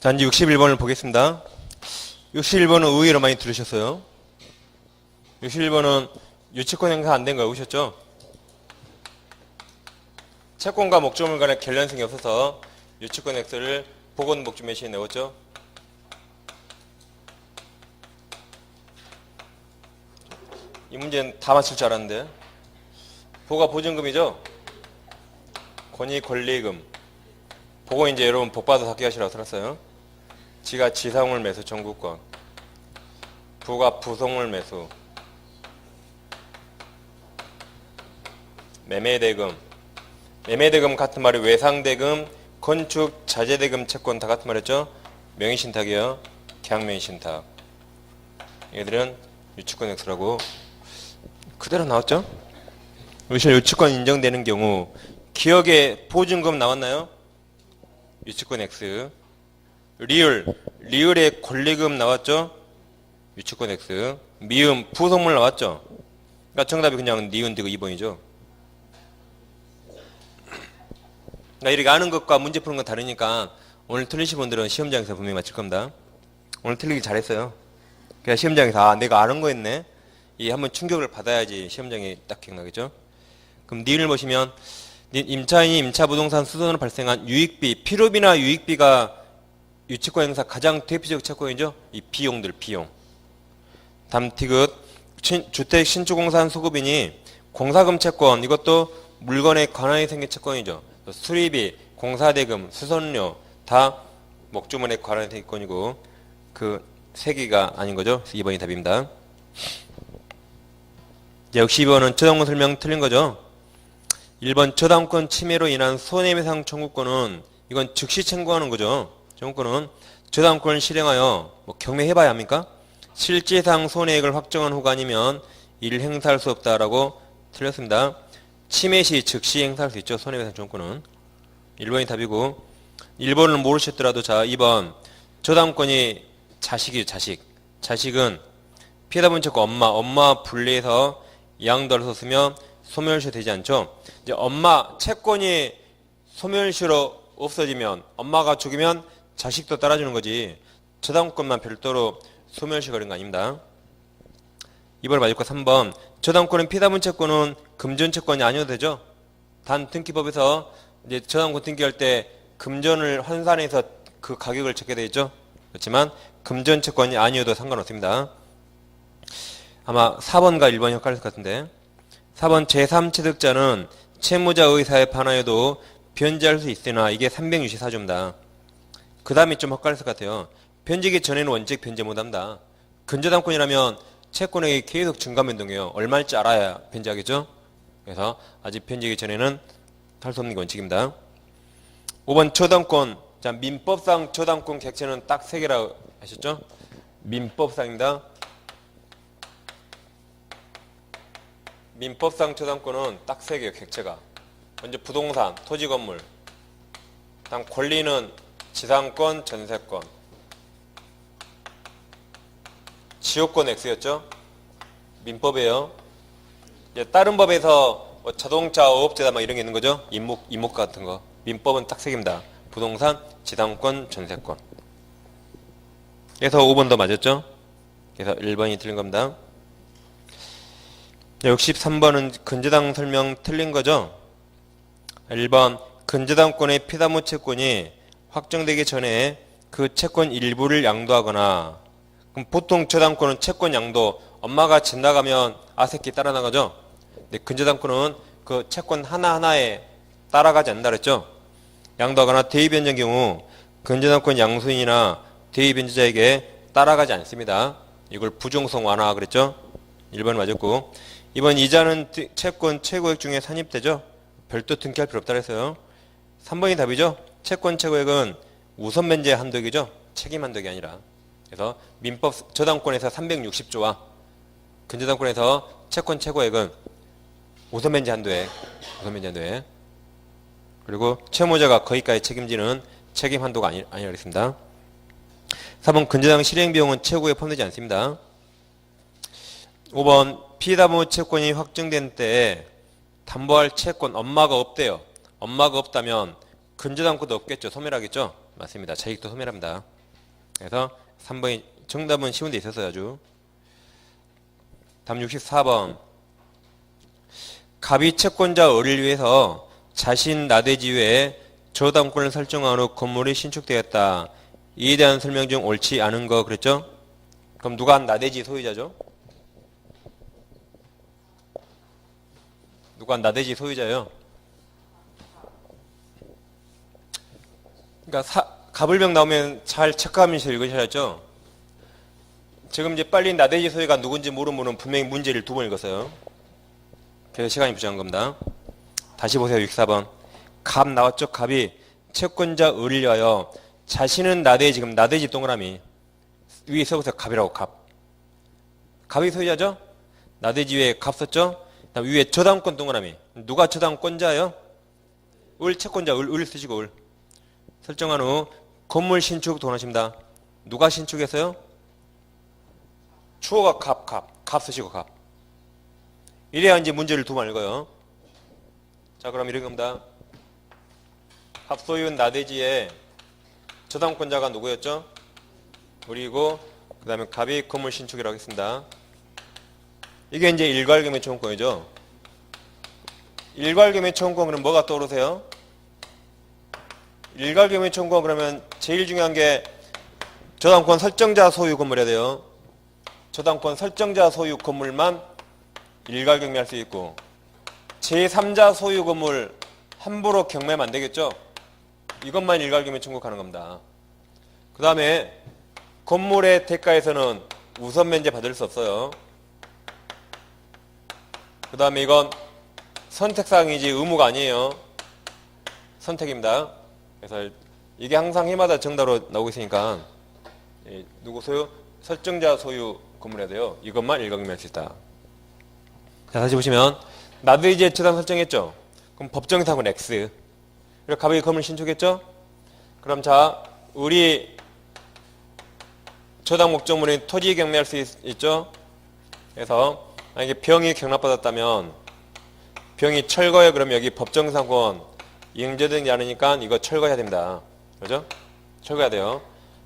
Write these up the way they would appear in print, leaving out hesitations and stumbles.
자, 이제 61번을 보겠습니다. 61번은 의외로 많이 들으셨어요. 61번은 유치권 행사 안 된 거 보셨죠? 채권과 목적물 간의 결연성이 없어서 유치권 X를 보건 목적 매시에 내었죠. 이 문제는 다 맞출 줄 알았는데. 보가 보증금이죠. 권익 권리금. 보고 이제 여러분 복받아 삭기 하시라고 들었어요. 지가 지상물 매수 청구권. 부가 부속물 매수. 매매대금. 매매대금 같은 말이 외상대금, 건축, 자재대금 채권 다 같은 말이었죠. 명의신탁이요. 계약명의신탁. 얘들은 유치권 X라고 그대로 나왔죠. 유치권 인정되는 경우 기억에 보증금 나왔나요? 유치권 X. 리을의 권리금 나왔죠? 유치권 X. 미음 부속물 나왔죠? 그러니까 정답이 그냥 니은 디귿 2번이죠. 그러니까 이렇게 아는 것과 문제 푸는 건 다르니까 오늘 틀리신 분들은 시험장에서 분명히 맞힐 겁니다. 오늘 틀리기 잘했어요. 그냥 시험장에서 내가 아는 거였네. 이 한번 충격을 받아야지 시험장에 딱 기억나겠죠. 그럼 니은을 보시면 임차인이 임차부동산 수선으로 발생한 유익비, 필요비나 유익비가 유치권 행사 가장 대표적 채권이죠. 이 비용들, 비용. 다음 디귿, 주택 신축공사한 소급이니 공사금 채권, 이것도 물건에 관하여 생긴 채권이죠. 수리비, 공사대금, 수선료 다 목조물에 관하여 생긴 채권이고 그 세 개가 아닌 거죠. 2번이 답입니다. 역시 2번은 저당권 설명 틀린 거죠. 1번 저당권 침해로 인한 손해배상 청구권은 이건 즉시 청구하는 거죠. 청구권은 저당권을 실행하여 경매해봐야 합니까? 실제상 손해액을 확정한 후가 아니면 이를 행사할 수 없다라고 틀렸습니다. 침해 시 즉시 행사할 수 있죠. 손해배상 청구권은. 1번이 답이고 1번을 모르셨더라도 자 2번 저당권이 자식이죠. 자식은 피해자분 채권 엄마 분리해서 양도를 썼으면 소멸시 되지 않죠. 이제 엄마 채권이 소멸시로 없어지면 엄마가 죽으면 자식도 따라주는 거지. 저당권만 별도로 소멸시 거는 거 아닙니다. 2번 맞을까? 3번 저당권은 피해자분 채권은 금전 채권이 아니어도 되죠. 단 등기법에서 이제 저당권 등기할 때 금전을 환산해서 그 가격을 적게 되어 있죠. 그렇지만 금전 채권이 아니어도 상관없습니다. 아마 4번과 1번이 헷갈릴 것 같은데 4번 제3취득자는 채무자 의사에 반하여도 변제할 수 있으나 이게 364조입니다. 그 다음이 좀 헷갈릴 것 같아요. 변제기 전에는 원칙 변제 못합니다. 근저당권이라면 채권액이 계속 증가 변동해요. 얼마일지 알아야 변제하겠죠. 그래서 아직 변제기 전에는 할 수 없는 게 원칙입니다. 5번 저당권. 자, 민법상 저당권 객체는 딱 3개라고 하셨죠? 민법상입니다. 민법상 저당권은 딱 3개예요. 객체가. 먼저 부동산, 토지 건물. 다음 권리는 지상권, 전세권. 지역권 X였죠? 민법이에요. 이제 다른 법에서 자동차 어업제다 막 이런 게 있는 거죠? 임목 같은 거. 민법은 딱 3개입니다. 부동산, 지상권, 전세권. 그래서 5번 더 맞았죠? 그래서 1번이 틀린 겁니다. 63번은 근저당 설명 틀린 거죠? 1번 근저당권의 피담무 채권이 확정되기 전에 그 채권 일부를 양도하거나 그럼 보통 저당권은 채권 양도 엄마가 집 나가면 아새끼 따라 나가죠? 근데 근저당권은 그 채권 하나하나에 따라가지 않는다 그랬죠? 양도하거나 대위변제의 경우 근저당권 양수인이나 대위변제자에게 따라가지 않습니다. 이걸 부종성 완화 그랬죠? 1번 맞았고 2번 이자는 채권 최고액 중에 산입되죠? 별도 등기할 필요 없다 그랬어요. 3번이 답이죠? 채권 최고액은 우선 변제 한도액이죠? 책임 한도액이 아니라. 그래서 민법 저당권에서 360조와 근저당권에서 채권 최고액은 우선 변제 한도액. 그리고 채무자가 거기까지 책임지는 책임 한도가 아니라 그랬습니다. 4번 근저당 실행 비용은 최고에 포함되지 않습니다. 5번 피담보 채권이 확정된 때에 담보할 채권 엄마가 없대요. 엄마가 없다면 근저당권도 없겠죠. 소멸하겠죠. 맞습니다. 자식도 소멸합니다. 그래서 3번이 정답은 쉬운 데 있었어요. 아주. 다음 64번. 갑이 채권자 을을 위해서 자신 나대지 외에 저당권을 설정한 후 건물이 신축되었다. 이에 대한 설명 중 옳지 않은 거 그랬죠? 그럼 누가 나대지 소유자죠? 누가 나대지 소유자예요? 그러니까 갑을병 나오면 잘 체크하면서 읽으셔야죠. 지금 이제 빨리 나대지 소유가 누군지 모르는 분은 분명히 문제를 2번 읽었어요. 그래서 시간이 부족한 겁니다. 다시 보세요. 64번. 갑 나왔죠? 갑이 채권자 을을 위하여 자신은 나대지, 지금 나대지 동그라미 위에 써보세요. 갑이라고 갑. 갑이 소유자죠? 나대지 위에 갑 썼죠? 다음 위에 저당권 동그라미. 누가 저당권자예요? 을 채권자 을 쓰시고 을. 설정한 후 건물 신축 도나십니다. 누가 신축했어요? 주어가 갑 쓰시고 갑. 이래야 이제 문제를 2번 읽어요. 자, 그럼 이런 겁니다. 갑소유는 나대지에 저당권자가 누구였죠? 우리고 그 다음에 갑이 건물 신축이라고 했습니다. 이게 이제 일괄경매청구권이죠. 일괄경매청구권 그러면 뭐가 떠오르세요? 일괄경매청구권 그러면 제일 중요한 게 저당권 설정자 소유 건물이어야 돼요. 저당권 설정자 소유 건물만 일괄경매할 수 있고 제3자 소유 건물 함부로 경매하면 안 되겠죠? 이것만 일괄경매 청구하는 겁니다. 그 다음에 건물의 대가에서는 우선 면제 받을 수 없어요. 그 다음에 이건 선택사항이지 의무가 아니에요. 선택입니다. 그래서 이게 항상 해마다 정답으로 나오고 있으니까 누구 소유? 설정자 소유 건물해야 돼요. 이것만 일괄경매할 수 있다. 자, 다시 보시면 나대지에 저당 설정했죠? 그럼 법정상은 X. 그리고 갑이 건물 신축했죠? 그럼 자, 우리 저당 목적물인 토지 경매할 수 있죠? 그래서 만약에 병이 경락받았다면 병이 철거해 그러면 여기 법정상권 이행제되지 않으니까 이거 철거해야 됩니다. 그죠? 철거해야 돼요.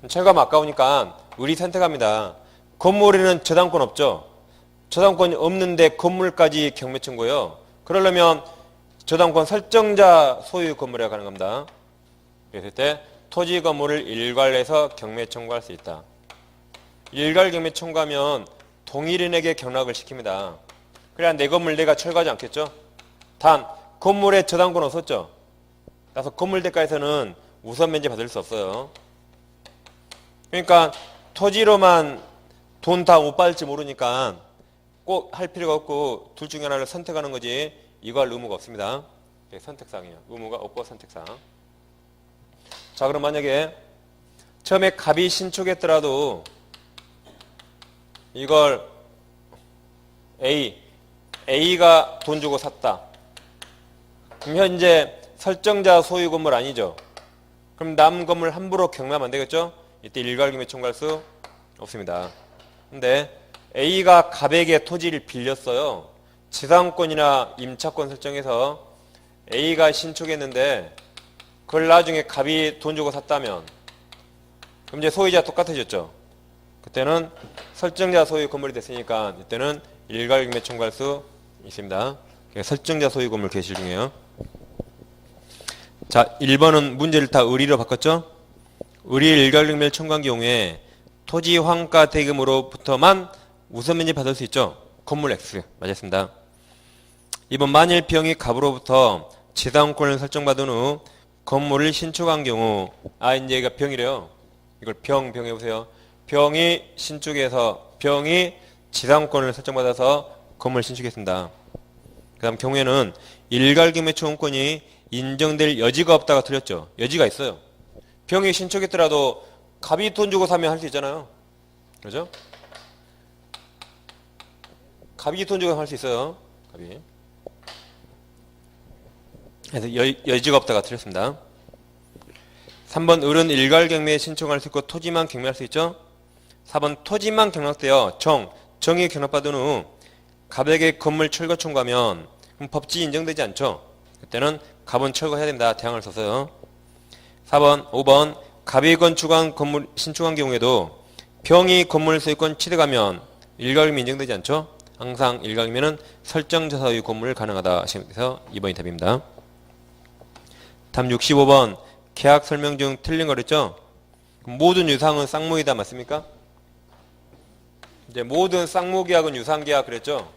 철거하면 아까우니까 우리 선택합니다. 건물에는 저당권 없죠? 저당권이 없는데 건물까지 경매 청구예요. 그러려면 저당권 설정자 소유 건물에 가는 겁니다. 그랬을 때 토지 건물을 일괄해서 경매 청구할 수 있다. 일괄 경매 청구하면 동일인에게 경락을 시킵니다. 그래야 내 건물 내가 철거하지 않겠죠? 단 건물에 저당권 없었죠? 그래서 건물 대가에서는 우선 면제 받을 수 없어요. 그러니까 토지로만 돈 다 못 받을지 모르니까 꼭 할 필요가 없고 둘 중에 하나를 선택하는 거지 이거 할 의무가 없습니다. 선택사항이에요. 의무가 없고 선택사항. 자, 그럼 만약에 처음에 갑이 신축했더라도 이걸 A가 돈 주고 샀다. 그럼 현재 설정자 소유 건물 아니죠? 그럼 남 건물 함부로 경매하면 안 되겠죠? 이때 일괄경매 청구할 수 없습니다. 근데 A가 갑에게 토지를 빌렸어요. 지상권이나 임차권 설정해서 A가 신축했는데 그걸 나중에 갑이 돈 주고 샀다면 그럼 이제 소유자 똑같아졌죠. 그때는 설정자 소유 건물이 됐으니까 이때는 일괄경매 청구할 수 있습니다. 설정자 소유 건물 계실 중이에요. 자, 1번은 문제를 다 의리로 바꿨죠. 의리 일괄경매를 청구한 경우에 토지 환가 대금으로부터만 우선 면제 받을 수 있죠. 건물 X 맞았습니다. 2번 만일 병이 갑으로부터 지상권을 설정받은 후 건물을 신축한 경우 이제 이거 병이래요. 이걸 병 해보세요. 병이 신축해서 병이 지상권을 설정받아서 건물 신축했습니다. 그 다음 경우에는 일괄경매 청구권이 인정될 여지가 없다가 틀렸죠. 여지가 있어요. 병이 신축했더라도 갑이 돈 주고 사면 할 수 있잖아요. 그렇죠? 갑이 돈 주고 할 수 있어요. 갑이. 그래서 여지가 없다가 틀렸습니다. 3번 을은 일괄경매에 신청할 수 있고 토지만 경매할 수 있죠. 4번 토지만 경락되어 정이 경락받은 후 갑에게 건물 철거 청구하면 그럼 법지 인정되지 않죠. 그때는 갑은 철거해야 됩니다. 대항을 써서요. 4번, 5번 갑이 건축한 건물 신축한 경우에도 병이 건물 소유권 취득하면 일가격이 인정되지 않죠? 항상 일가격이면 설정자 소유 건물 가능하다 하시면서 2번이 답입니다. 다음 65번 계약 설명 중 틀린 거 그랬죠? 모든 유상은 쌍무이다 맞습니까? 이제 모든 쌍무 계약은 유상 계약 그랬죠?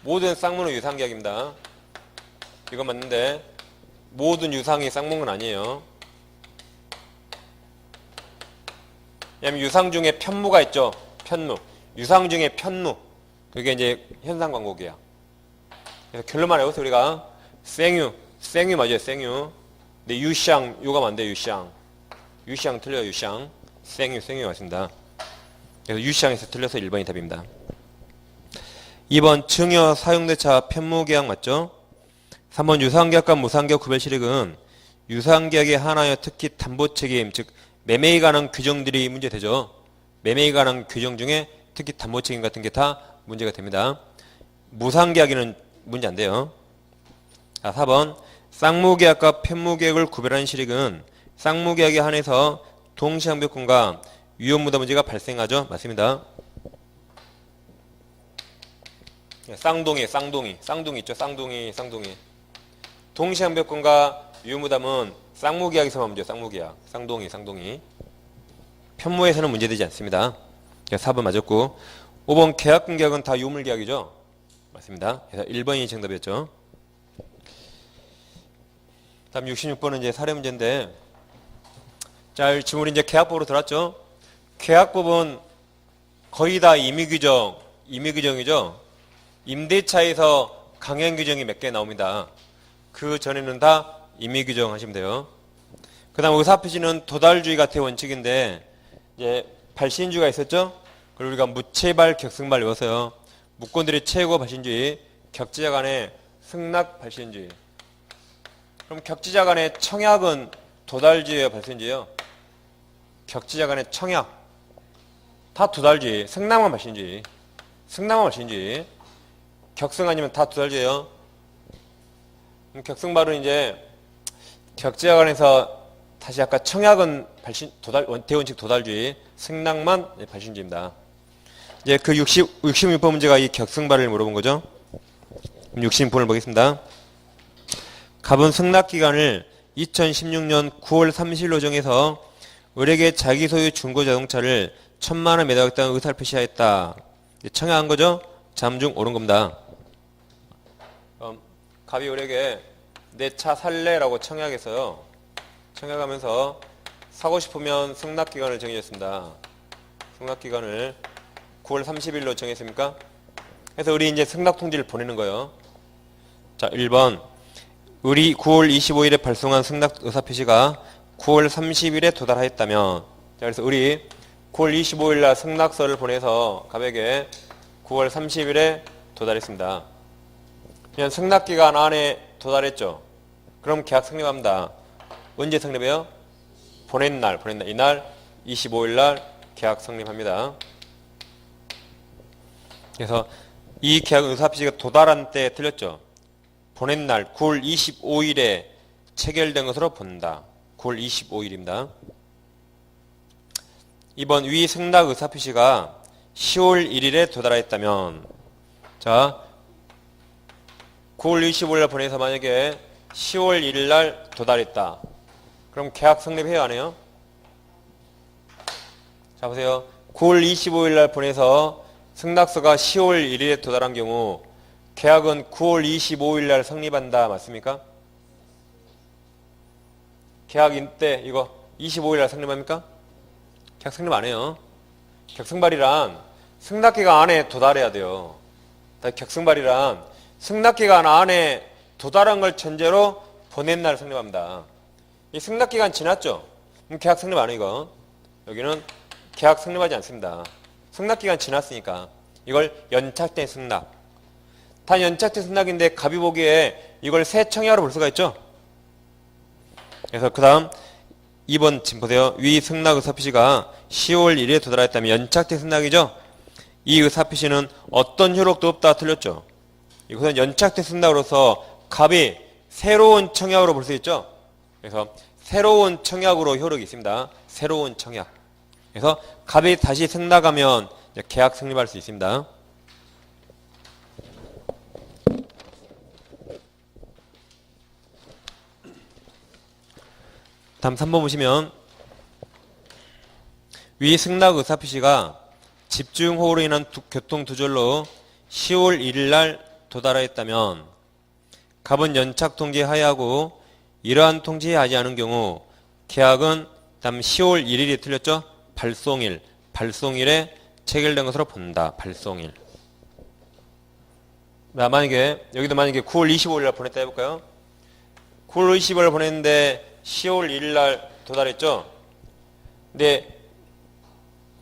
모든 쌍무는 유상 계약입니다. 이거 맞는데 모든 유상이 쌍무인 건 아니에요. 왜냐면 유상 중에 편무가 있죠. 편무. 유상 중에 편무. 그게 이제 현상 광고 계약. 그래서 결론만 해보세요. 우리가 생유 맞아요. 생유. 근데 유샹 요가 안 돼요. 유샹 틀려요. 유샹. 생유 맞습니다. 그래서 유샹에서 틀려서 1번이 답입니다. 2번 증여 사용대차 편무계약 맞죠? 3번 유상계약과 무상계약 구별 실익은 유상계약의 하나여 특히 담보책임 즉 매매에 관한 규정들이 문제되죠. 매매에 관한 규정 중에 특히 담보책임 같은 게 다 문제가 됩니다. 무상계약에는 문제 안 돼요. 4번 쌍무계약과 편무계약을 구별하는 실익은 쌍무계약에 한해서 동시항배권과 위험무다 문제가 발생하죠. 맞습니다. 쌍둥이 있죠. 쌍둥이 동시항배권과 위험무담은 쌍무계약에서만 문제 쌍무계약 쌍둥이 편무에서는 문제되지 않습니다. 4번 맞았고 5번 계약금계약은 다 유물계약이죠. 맞습니다. 그래서 1번이 정답이었죠. 다음 66번은 이제 사례 문제인데 자 지금 우리 이제 계약법으로 들어왔죠. 계약법은 거의 다 임의규정이죠. 임대차에서 강행규정이 몇 개 나옵니다. 그 전에는 다 임의규정 하시면 돼요. 그 다음 의사표시는 도달주의 같은 원칙인데 이제 발신주의가 있었죠. 그리고 우리가 무채발 격승발 외웠어요. 무권들의 최고 발신주의, 격지자 간의 승낙 발신주의. 그럼 격지자 간의 청약은 도달주의와 발신주의요. 격지자 간의 청약 다 도달주의, 승낙만 발신주의. 격승 아니면 다 도달주의요. 격승발은 이제 격지자 간에서 다시 아까 청약은 대원칙 도달주의, 승낙만 발신주의입니다. 이제 그 66번 문제가 이 격승발을 물어본 거죠. 66번을 보겠습니다. 갑은 승낙기간을 2016년 9월 30일로 정해서 을에게 자기 소유 중고자동차를 1,000만원 매도하겠다는 의사를 표시하였다. 청약한 거죠? 잠중 옳은 겁니다. 갑이 을에게 내 차 살래라고 청약했어요. 청약하면서 사고 싶으면 승낙기간을 정해줬습니다. 승낙기간을 9월 30일로 정했습니까? 그래서 을이 이제 승낙통지를 보내는 거예요. 자, 1번. 을이 9월 25일에 발송한 승낙 의사표시가 9월 30일에 도달하였다면, 자, 그래서 을이 9월 25일 날 승낙서를 보내서 갑에게 9월 30일에 도달했습니다. 그냥 승낙기간 안에 도달했죠. 그럼 계약 성립합니다. 언제 성립해요? 보낸 날. 이날 25일 날 계약 성립합니다. 그래서 이 계약 의사표시가 도달한 때 틀렸죠. 보낸 날 9월 25일에 체결된 것으로 본다. 9월 25일입니다. 이번 위 승낙 의사표시가 10월 1일에 도달하였다면, 자 9월 25일 날 보내서 만약에 10월 1일 날 도달했다. 그럼 계약 성립해요, 안 해요? 자 보세요. 9월 25일 날 보내서 승낙서가 10월 1일에 도달한 경우 계약은 9월 25일 날 성립한다. 맞습니까? 계약인 때 이거 25일 날 성립합니까? 계약 성립 안 해요. 격승발이란 승낙기간 안에 도달해야 돼요. 격승발이란 승낙기간 안에 도달한 걸 전제로 보낸 날 성립합니다. 이 승낙기간 지났죠? 그럼 계약 성립 안 해요, 이거. 여기는 계약 성립하지 않습니다. 승낙기간 지났으니까. 이걸 연착된 승낙. 다 연착된 승낙인데 갑이 보기에 이걸 새 청약으로 볼 수가 있죠? 그래서 그 다음 2번 지금 보세요. 위 승낙 의사표시가 10월 1일에 도달했다면 연착된 승낙이죠? 이 의사표시는 어떤 효력도 없다 틀렸죠? 이것은 연착된 승낙으로서 갑이 새로운 청약으로 볼 수 있죠? 그래서 새로운 청약으로 효력이 있습니다. 새로운 청약. 그래서 갑이 다시 승낙하면 계약 성립할 수 있습니다. 다음 3번 보시면 위 승낙 의사표시가 집중호우로 인한 교통두절로 10월 1일 날 도달하였다면 갑은 연착 통지하여하고 이러한 통지하지 않은 경우 계약은 다음 10월 1일이 틀렸죠? 발송일에 체결된 것으로 본다. 발송일. 만약에 여기도 만약에 9월 25일 날 보냈다 해볼까요? 9월 25일 날 보냈는데 10월 1일 날 도달했죠? 근데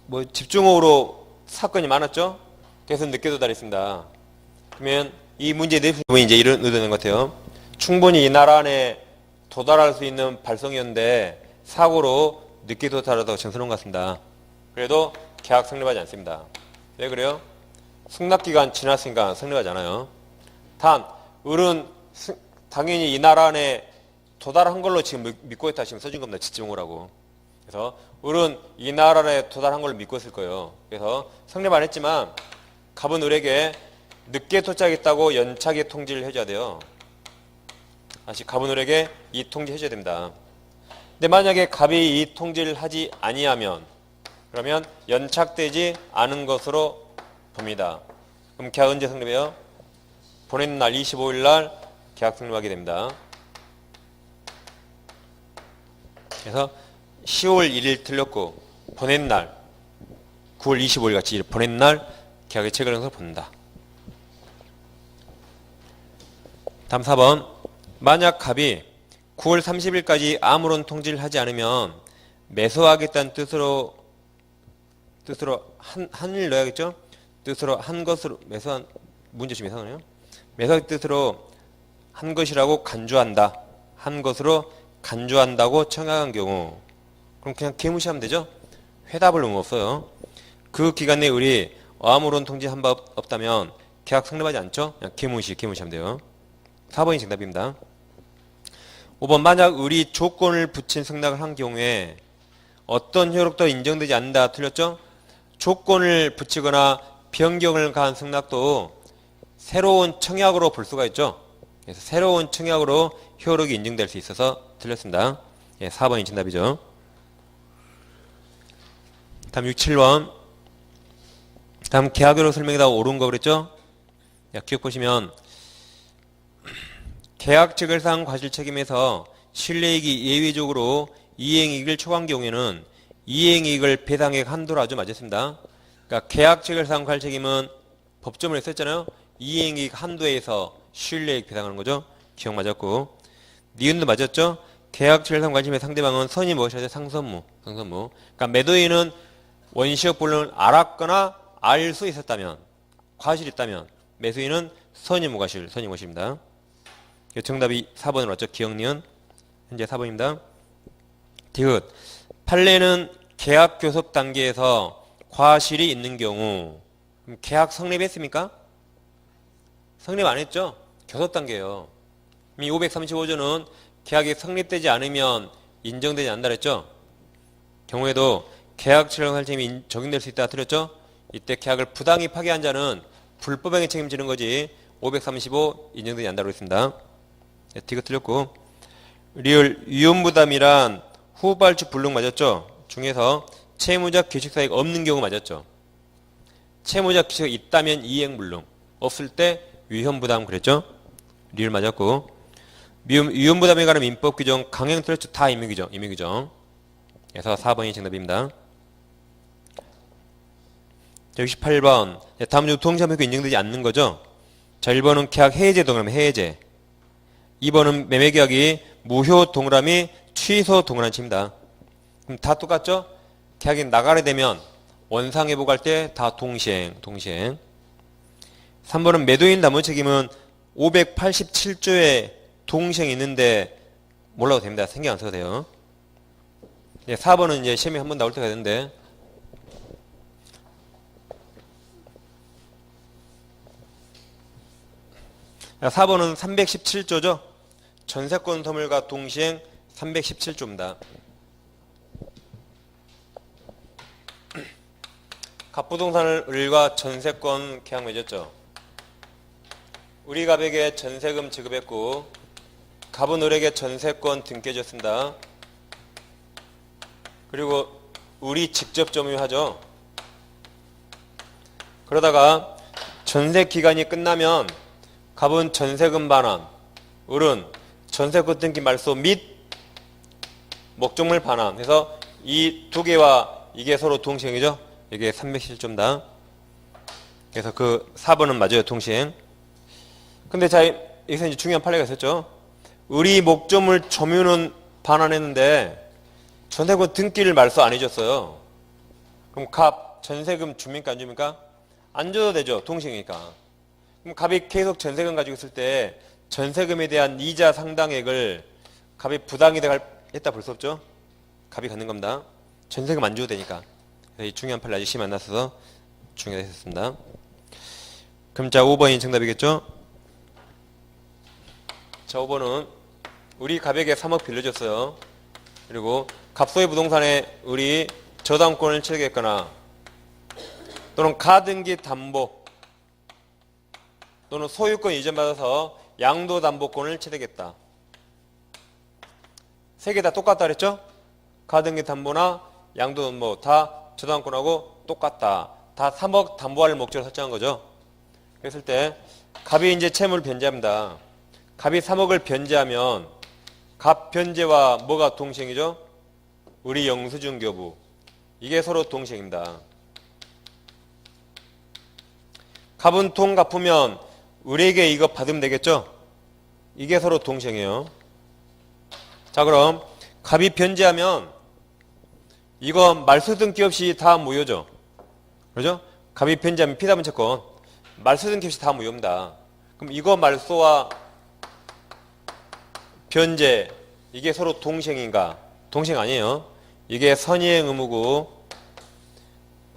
뭐 집중호우로 사건이 많았죠? 그래서 늦게 도달했습니다. 그러면 이 문제의 내용이 이제 이런 의도는 것 같아요. 충분히 이 나라 안에 도달할 수 있는 발송이었는데 사고로 늦게 도달하다가 정선한 것 같습니다. 그래도 계약 성립하지 않습니다. 왜 그래요? 승낙기간 지났으니까 성립하지 않아요. 단, 을은 당연히 이 나라 안에 도달한 걸로 지금 믿고 있다 지금 써준 겁니다. 집중호우라고. 그래서 을은 이 나라에 도달한 걸 믿고 있을 거예요. 그래서 성립 안 했지만 갑은 을에게 늦게 도착했다고 연착의 통지를 해줘야 돼요. 다시 갑은 을에게 이 통지 해줘야 됩니다. 근데 만약에 갑이 이 통지를 하지 아니하면 그러면 연착되지 않은 것으로 봅니다. 그럼 계약 언제 성립해요? 보낸 날 25일 날 계약 성립하게 됩니다. 그래서 10월 1일 틀렸고 보낸 날 9월 25일 같이 보낸 날 계약의 체결된 것으로 본다. 다음 4번. 만약 갑이 9월 30일까지 아무런 통지를 하지 않으면 매수하겠다는 뜻으로 한일 넣어야겠죠? 뜻으로 한 것으로 매수한 문제 좀 이상하네요. 매수하기 뜻으로 한 것이라고 간주한다. 한 것으로 간주한다고 청약한 경우 그럼 그냥 개무시하면 되죠? 회답을 의무 없어요. 그 기간 내에 을이 아무런 통지한 바 없다면 계약 성립하지 않죠? 그냥 개무시하면 돼요. 4번이 정답입니다. 5번 만약 을이 조건을 붙인 승낙을 한 경우에 어떤 효력도 인정되지 않는다. 틀렸죠? 조건을 붙이거나 변경을 가한 승낙도 새로운 청약으로 볼 수가 있죠. 그래서 새로운 청약으로 효력이 인정될 수 있어서 틀렸습니다. 예, 4번이 정답이죠. 다음 6, 7번. 다음 계약효력 설명에다 옳은 거 그랬죠? 기억 보시면 계약 체결상 과실 책임에서 실내이익이 예외적으로 이행이익을 초과한 경우에는 이행이익을 배상액 한도로 아주 맞았습니다. 그러니까 계약 체결상 과실 책임은 법조문에 썼잖아요. 이행이익 한도에서 실내이익 배상하는 거죠. 기억 맞았고 니은도 맞았죠. 계약 체결상 과실의 상대방은 선이 무엇이어야 돼? 상선무. 그러니까 매도인은 원시적 본론을 알았거나 알 수 있었다면 과실이 있다면 매수인은 선이 무과실입니다. 정답이 4번으로 왔죠. 기억 니은. 현재 4번입니다. 디귿. 판례는 계약 교섭 단계에서 과실이 있는 경우 그럼 계약 성립했습니까? 성립 안 했죠? 교섭 단계예요. 이 535조는 계약이 성립되지 않으면 인정되지 않는다 그랬죠? 경우에도 계약 체결상 책임이 적용될 수 있다 틀렸죠? 이때 계약을 부당히 파기한 자는 불법행위 책임지는 거지 535 인정되지 않는다고 했습니다. 디귿 틀렸고 리을 위험부담이란 후발주 불능 맞았죠? 중에서 채무자 규칙사유가 없는 경우 맞았죠? 채무자 규칙이 있다면 이행불능 없을 때 위험부담 그랬죠? 리을 맞았고 위험부담에 관한 민법 규정 강행 틀렸죠? 다 임의규정 그래서 4번이 정답입니다. 68번 다음 중 동시함효과 인정되지 않는 거죠? 자 1번은 계약 해제 동그라미 해제 2번은 매매계약이 무효 동그라미 취소 동그라미 칩니다. 그럼 다 똑같죠? 계약이 나가게 되면 원상회복할 때 다 동시행 3번은 매도인 담보 책임은 587조에 동시행이 있는데 몰라도 됩니다. 신경 안 써도 돼요. 4번은 이제 시험에 한번 나올 때가 되는데 4번은 317조죠. 전세권 소멸과 동시행 317조입니다. 갑부동산을 을과 전세권 계약 맺었죠. 우리 갑에게 전세금 지급했고 갑은 을에게 전세권 등기해줬습니다. 그리고 을이 직접 점유하죠. 그러다가 전세 기간이 끝나면 갑은 전세금 반환, 을은 전세권 등기 말소 및 목적물 반환 해서 이 두 개와 이게 서로 동시행이죠. 이게 317조입니다. 그래서 그 4번은 맞아요. 동시행. 근데 자, 여기서 이제 중요한 판례가 있었죠. 을이 목적물 점유는 반환했는데 전세권 등기를 말소 안 해줬어요. 그럼 갑 전세금 줍니까 안 줍니까? 안 줘도 되죠. 동시행이니까. 그럼 갑이 계속 전세금 가지고 있을 때 전세금에 대한 이자 상당액을 갑이 부당이득 했다 볼 수 없죠. 갑이 갖는 겁니다. 전세금 안 줘도 되니까. 이 중요한 판례 아직 시험 안 났어서 중요했습니다. 그럼 자 5번이 정답이겠죠. 자 5번은 우리 갑에게 3억 빌려줬어요. 그리고 갑소의 부동산에 을이 저당권을 취득했거나 또는 가등기 담보 또는 소유권 이전받아서 양도담보권을 취득했다. 세 개 다 똑같다 그랬죠? 가등기 담보나 양도담보 다 저당권하고 똑같다. 다 3억 담보할 목적으로 설정한 거죠. 그랬을 때 갑이 이제 채무를 변제합니다. 갑이 3억을 변제하면 갑 변제와 뭐가 동시행이죠? 을이 영수증 교부. 이게 서로 동시행입니다. 갑은 돈 갚으면 을에게 이거 받으면 되겠죠? 이게 서로 동시행이에요. 자 그럼 갑이 변제하면 이거 말소 등기 없이 다 무효죠. 그죠? 갑이 변제하면 피담은 채권 말소 등기 없이 다 무효입니다. 그럼 이거 말소와 변제 이게 서로 동시행인가? 동시행 아니에요. 이게 선의행 의무고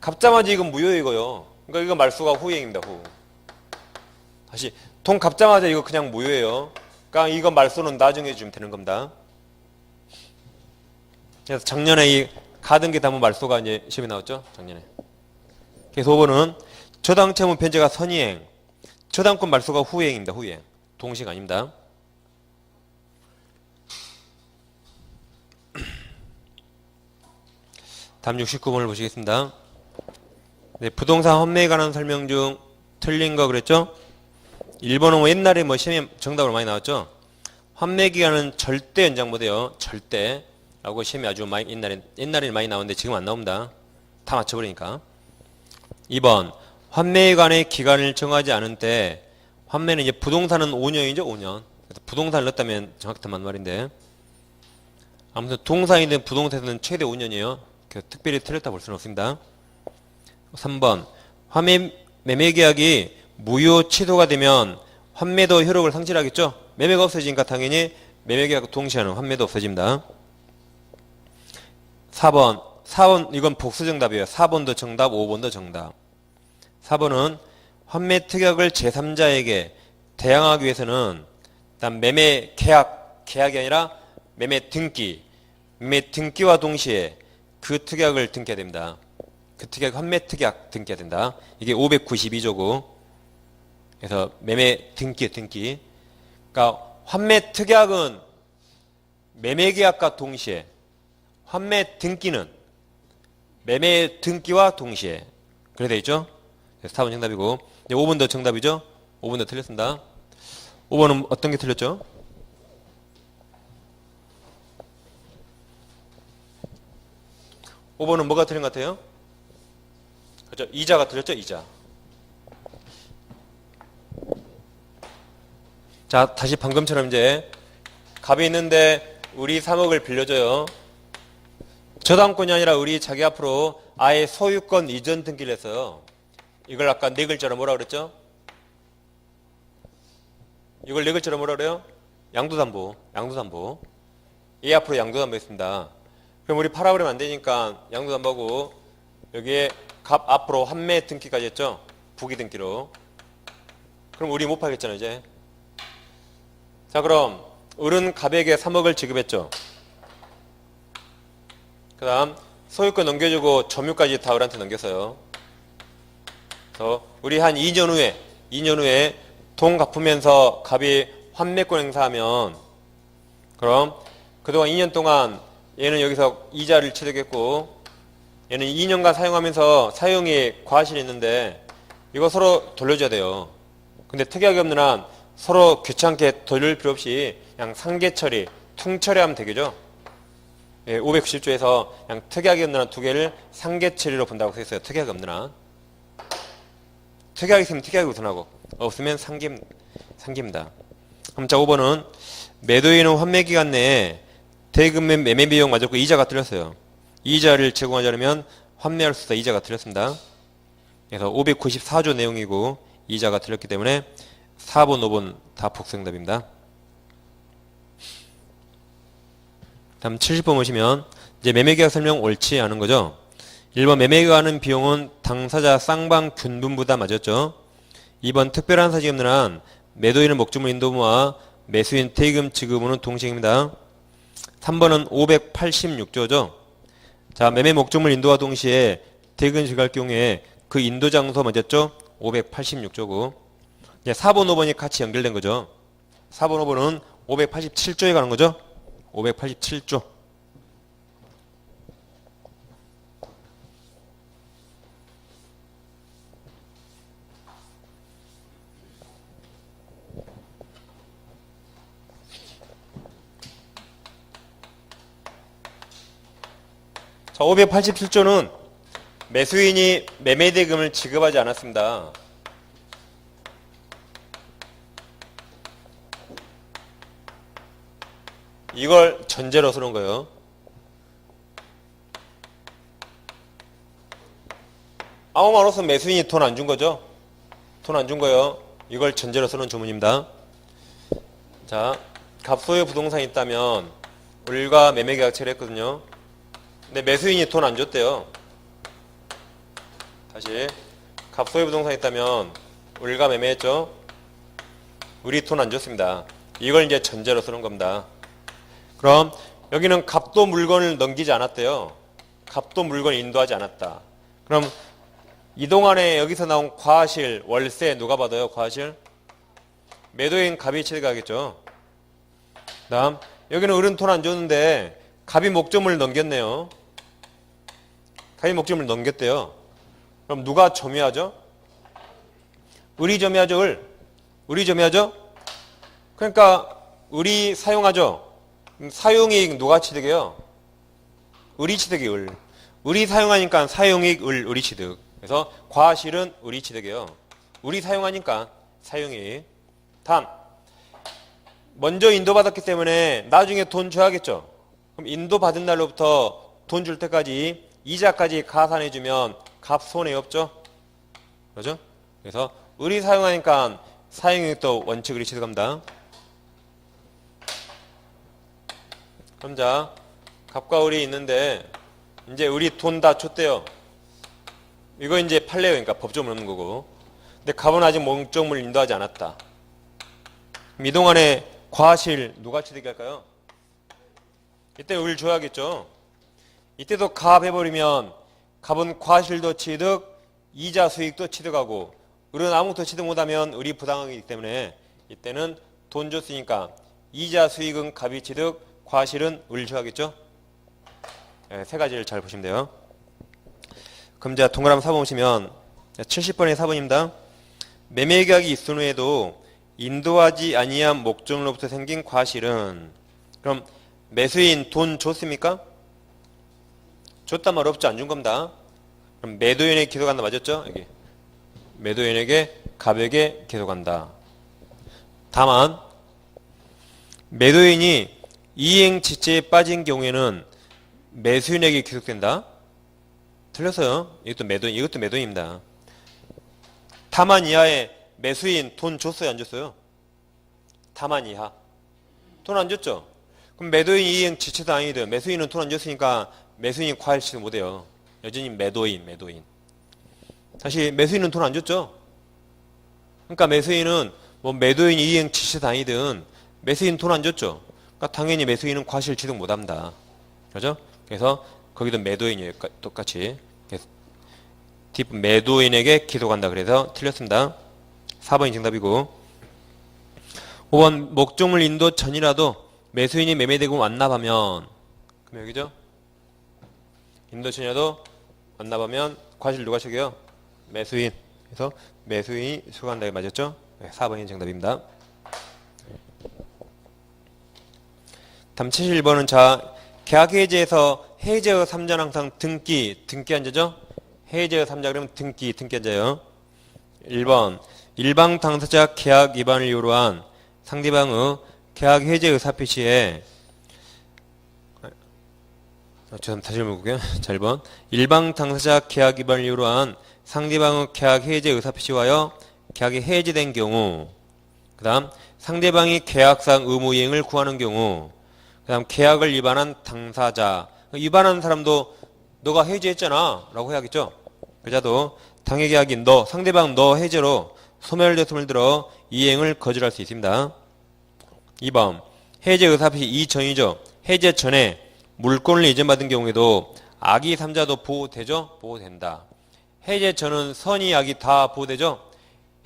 갚자마자 이건 무효예요 이거요. 그러니까 이거 말소가 후행입니다. 후. 다시 돈 갚자마자 이거 그냥 무효예요. 그러니까 이거 말소는 나중에 주면 되는 겁니다. 그래서 작년에 이 가등기 담보 말소가 이제 시험에 나왔죠. 작년에. 그래서 5번은 저당채무 변제가 선의행, 저당권 말소가 후행입니다. 후행. 동시행 아닙니다. 다음 69번을 보시겠습니다. 네, 부동산 환매에 관한 설명 중 틀린 거 그랬죠? 1번은 뭐 옛날에 뭐 시험에 정답으로 많이 나왔죠? 환매 기간은 절대 연장 못해요. 절대. 라고 시험에 아주 많이 옛날에는 많이 나오는데 지금 안 나옵니다. 다 맞춰버리니까. 2번 환매에 관해 기간을 정하지 않은 때 환매는 이제 부동산은 5년이죠. 5년. 그래서 부동산을 넣었다면 정확히 더 맞는 말인데 아무튼 동산이든 부동산이든 최대 5년이에요. 특별히 틀렸다 볼 수는 없습니다. 3번 환매 매매 계약이 무효 취소가 되면 환매도 효력을 상실하겠죠. 매매가 없어지니까 당연히 매매 계약과 동시에는 환매도 없어집니다. 4번 이건 복수 정답이에요. 4번도 정답, 5번도 정답. 4번은 환매 특약을 제3자에게 대항하기 위해서는 일단 매매 계약이 아니라 매매 등기와 동시에 그 특약을 등기해야 됩니다. 그 특약 환매 특약 등기해야 된다. 이게 592조고 그래서 매매 등기. 그러니까 환매 특약은 매매 계약과 동시에 환매 등기는 매매 등기와 동시에 그래 되어 있죠? 4번 정답이고 5번도 정답이죠? 5번도 틀렸습니다. 5번은 어떤 게 틀렸죠? (5번은) 뭐가 틀린 것 같아요? 그렇죠? 이자가 틀렸죠? 이자. 자 다시 방금처럼 이제 갑이 있는데 우리 3억을 빌려줘요. 저당권이 아니라 우리 자기 앞으로 아예 소유권 이전 등기를 했어요. 이걸 아까 네 글자로 뭐라 그랬죠? 이걸 네 글자로 뭐라 그래요? 양도담보. 얘 앞으로 양도담보 했습니다. 그럼 우리 팔아버리면 안 되니까 양도담보하고 여기에 갑 앞으로 환매 등기까지 했죠? 부기 등기로. 그럼 우리 못 팔겠잖아요 이제. 자 그럼 을은 갑에게 3억을 지급했죠. 그 다음 소유권 넘겨주고 점유까지 다 을한테 넘겼어요. 그래서 우리 한 2년 후에 돈 갚으면서 갑이 환매권 행사하면 그럼 그동안 2년 동안 얘는 여기서 이자를 취득했고 얘는 2년간 사용하면서 사용이 과실이 있는데 이거 서로 돌려줘야 돼요. 근데 특이하게 없는 한 서로 귀찮게 돌릴 필요 없이 그냥 상계 처리, 퉁 처리하면 되겠죠. 예, 590조에서 그냥 특이하게 없는 한 두 개를 상계 처리로 본다고 써 있어요. 특이하게 없는 한. 특이하게 있으면 특이하게 우선하고 없으면 상기입니다. 그럼 자 5번은 매도인은 환매기간 내에 대금 매매 비용 맞았고 이자가 틀렸어요. 이자를 제공하자면 환매할 수 있다. 이자가 틀렸습니다. 그래서 594조 내용이고 이자가 틀렸기 때문에 4번, 5번 다 복수응답입니다. 다음 70번 보시면 이제 매매계약 설명 옳지 않은 거죠. 1번 매매가 하는 비용은 당사자 쌍방 균분부담 맞았죠. 2번 특별한 사정이 없는 한 매도인은 목적물 인도무와 매수인 대금 지급은 동시행입니다. 3번은 586조죠. 자, 매매 목적물 인도와 동시에 대금 지급할 경우에 그 인도 장소 맞았죠? 586조고. 이제 4번, 5번이 같이 연결된 거죠. 4번, 5번은 587조에 가는 거죠. 587조. 자, 587조는 매수인이 매매대금을 지급하지 않았습니다. 이걸 전제로 쓰는 거예요. 아무 말 없으면 매수인이 돈 안 준 거죠? 돈 안 준 거예요. 이걸 전제로 쓰는 조문입니다. 자, 갑소유 부동산이 있다면 우리가 매매계약체를 했거든요. 근데 매수인이 돈 안 줬대요. 다시 갑소유 부동산이 있다면 우리가 매매했죠. 우리 돈 안 줬습니다. 이걸 이제 전제로 쓰는 겁니다. 그럼 여기는 갑도 물건을 넘기지 않았대요. 갑도 물건을 인도하지 않았다. 그럼 이동안에 여기서 나온 과실, 월세 누가 받아요? 과실? 매도인 갑이 취득하겠죠. 다음 여기는 을은 돈 안 줬는데 갑이 목적물을 넘겼네요. 갑이 목적물을 넘겼대요. 그럼 누가 점유하죠? 을이 점유하죠. 을이 점유하죠. 그러니까 을이 사용하죠. 사용이익 누가 취득해요? 을이 취득이 을. 을이 사용하니까 사용이익 을이 취득. 그래서 과실은 을이 취득이에요. 을이 사용하니까 사용이익. 다음 먼저 인도받았기 때문에 나중에 돈 줘야겠죠. 그럼 인도받은 날로부터 돈 줄 때까지 이자까지 가산해주면 값 손해 없죠. 그렇죠? 그래서 을이 사용하니까 사용이익도 원칙 을이 취득합니다. 그럼 자, 갑과 을이 있는데 이제 을이 돈 다 줬대요. 이거 이제 판례요. 그러니까 법조문 없는 거고. 근데 갑은 아직 목적물 인도하지 않았다. 그럼 이동안에 과실 누가 취득할까요? 이때 을 줘야겠죠. 이때도 갑 해버리면 갑은 과실도 취득, 이자 수익도 취득하고 을은 아무것도 취득 못하면 을이 부당하기 때문에 이때는 돈 줬으니까 이자 수익은 갑이 취득, 과실은 을 줘야겠죠. 네, 세 가지를 잘 보시면 돼요. 그럼 자 동그라미 4번 보시면 70번의 4번입니다. 매매계약이 있은 후에도 인도하지 아니한 목적으로부터 생긴 과실은 그럼 매수인 돈 줬습니까? 줬단 말 없죠. 안 준 겁니다. 그럼 매도인에게 기소간다 맞았죠? 여기 매도인에게 갑에게 기소간다. 다만 매도인이 이행지체에 빠진 경우에는 매수인에게 기속된다. 틀렸어요. 이것도 매도인입니다. 다만 이하에 매수인 돈 줬어요? 안 줬어요? 다만 이하. 돈 안 줬죠? 그럼 매도인 이행지체도 아니든 매수인은 돈 안 줬으니까 매수인이 과일 취득 못해요. 여전히 매도인. 다시 매수인은 돈 안 줬죠? 그러니까 매수인은 뭐 매도인 이행지체도 아니든 매수인 돈 안 줬죠? 그러니까 당연히 매수인은 과실 취득 못합니다. 그죠? 그래서 거기도 매도인이에요. 똑같이. 뒷부분 매도인에게 기소한다. 그래서 틀렸습니다. 4번이 정답이고 5번 목적물 인도 전이라도 매수인이 매매대금 완납하면 그럼 여기죠? 인도 전이라도 완납하면 과실 누가 책이요? 매수인. 그래서 매수인이 수거한다. 맞았죠? 네, 4번이 정답입니다. 다음 71번은 자 계약해지에서 해지의 3자는 항상 등기한자죠? 해지의 3자 그러면 등기한자예요. 1번 일방 당사자 계약 위반을 이유로 한 상대방의 계약 해지 의사 표시에 다시 읽어볼게요. 자 1번 일방 당사자 계약 위반을 이유로 한 상대방의 계약 해지 의사 표시하여 계약이 해지된 경우 그 다음 상대방이 계약상 의무 이행을 구하는 경우 그 다음 계약을 위반한 당사자 위반하는 사람도 너가 해지했잖아 라고 해야겠죠. 그자도 당해계약인 너 상대방 너 해제로 소멸됐음을 들어 이행을 거절할 수 있습니다. 2번 해제 의사표시 이전이죠. 해제 전에 물권을 이전받은 경우에도 악의 3자도 보호되죠? 보호된다. 해제 전은 선의 악이 다 보호되죠?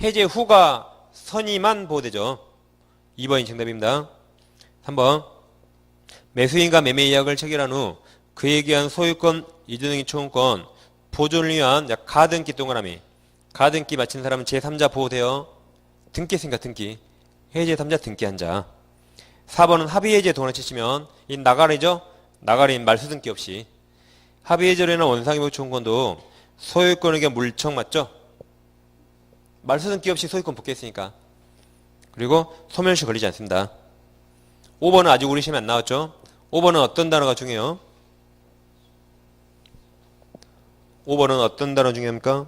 해제 후가 선의만 보호되죠. 2번이 정답입니다. 3번 매수인과 매매 계약을 체결한 후 그에 의한 소유권, 이전 등의 초용권, 보존을 위한 가등기 동그라미 가등기 마친 사람은 제3자 보호돼요. 등기했으니까 등기. 해제 3자 등기한 자. 4번은 합의해제 돈을 치시면 이 나가리죠? 나가리인 말소 등기 없이 합의해제로 인한 원상회복 초용권도 소유권에게 물청 맞죠? 말소 등기 없이 소유권 복귀했으니까. 그리고 소멸시 걸리지 않습니다. 5번은 아직 우리 시험에 안 나왔죠? 5번은 어떤 단어가 중요해요? 5번은 어떤 단어 중요합니까?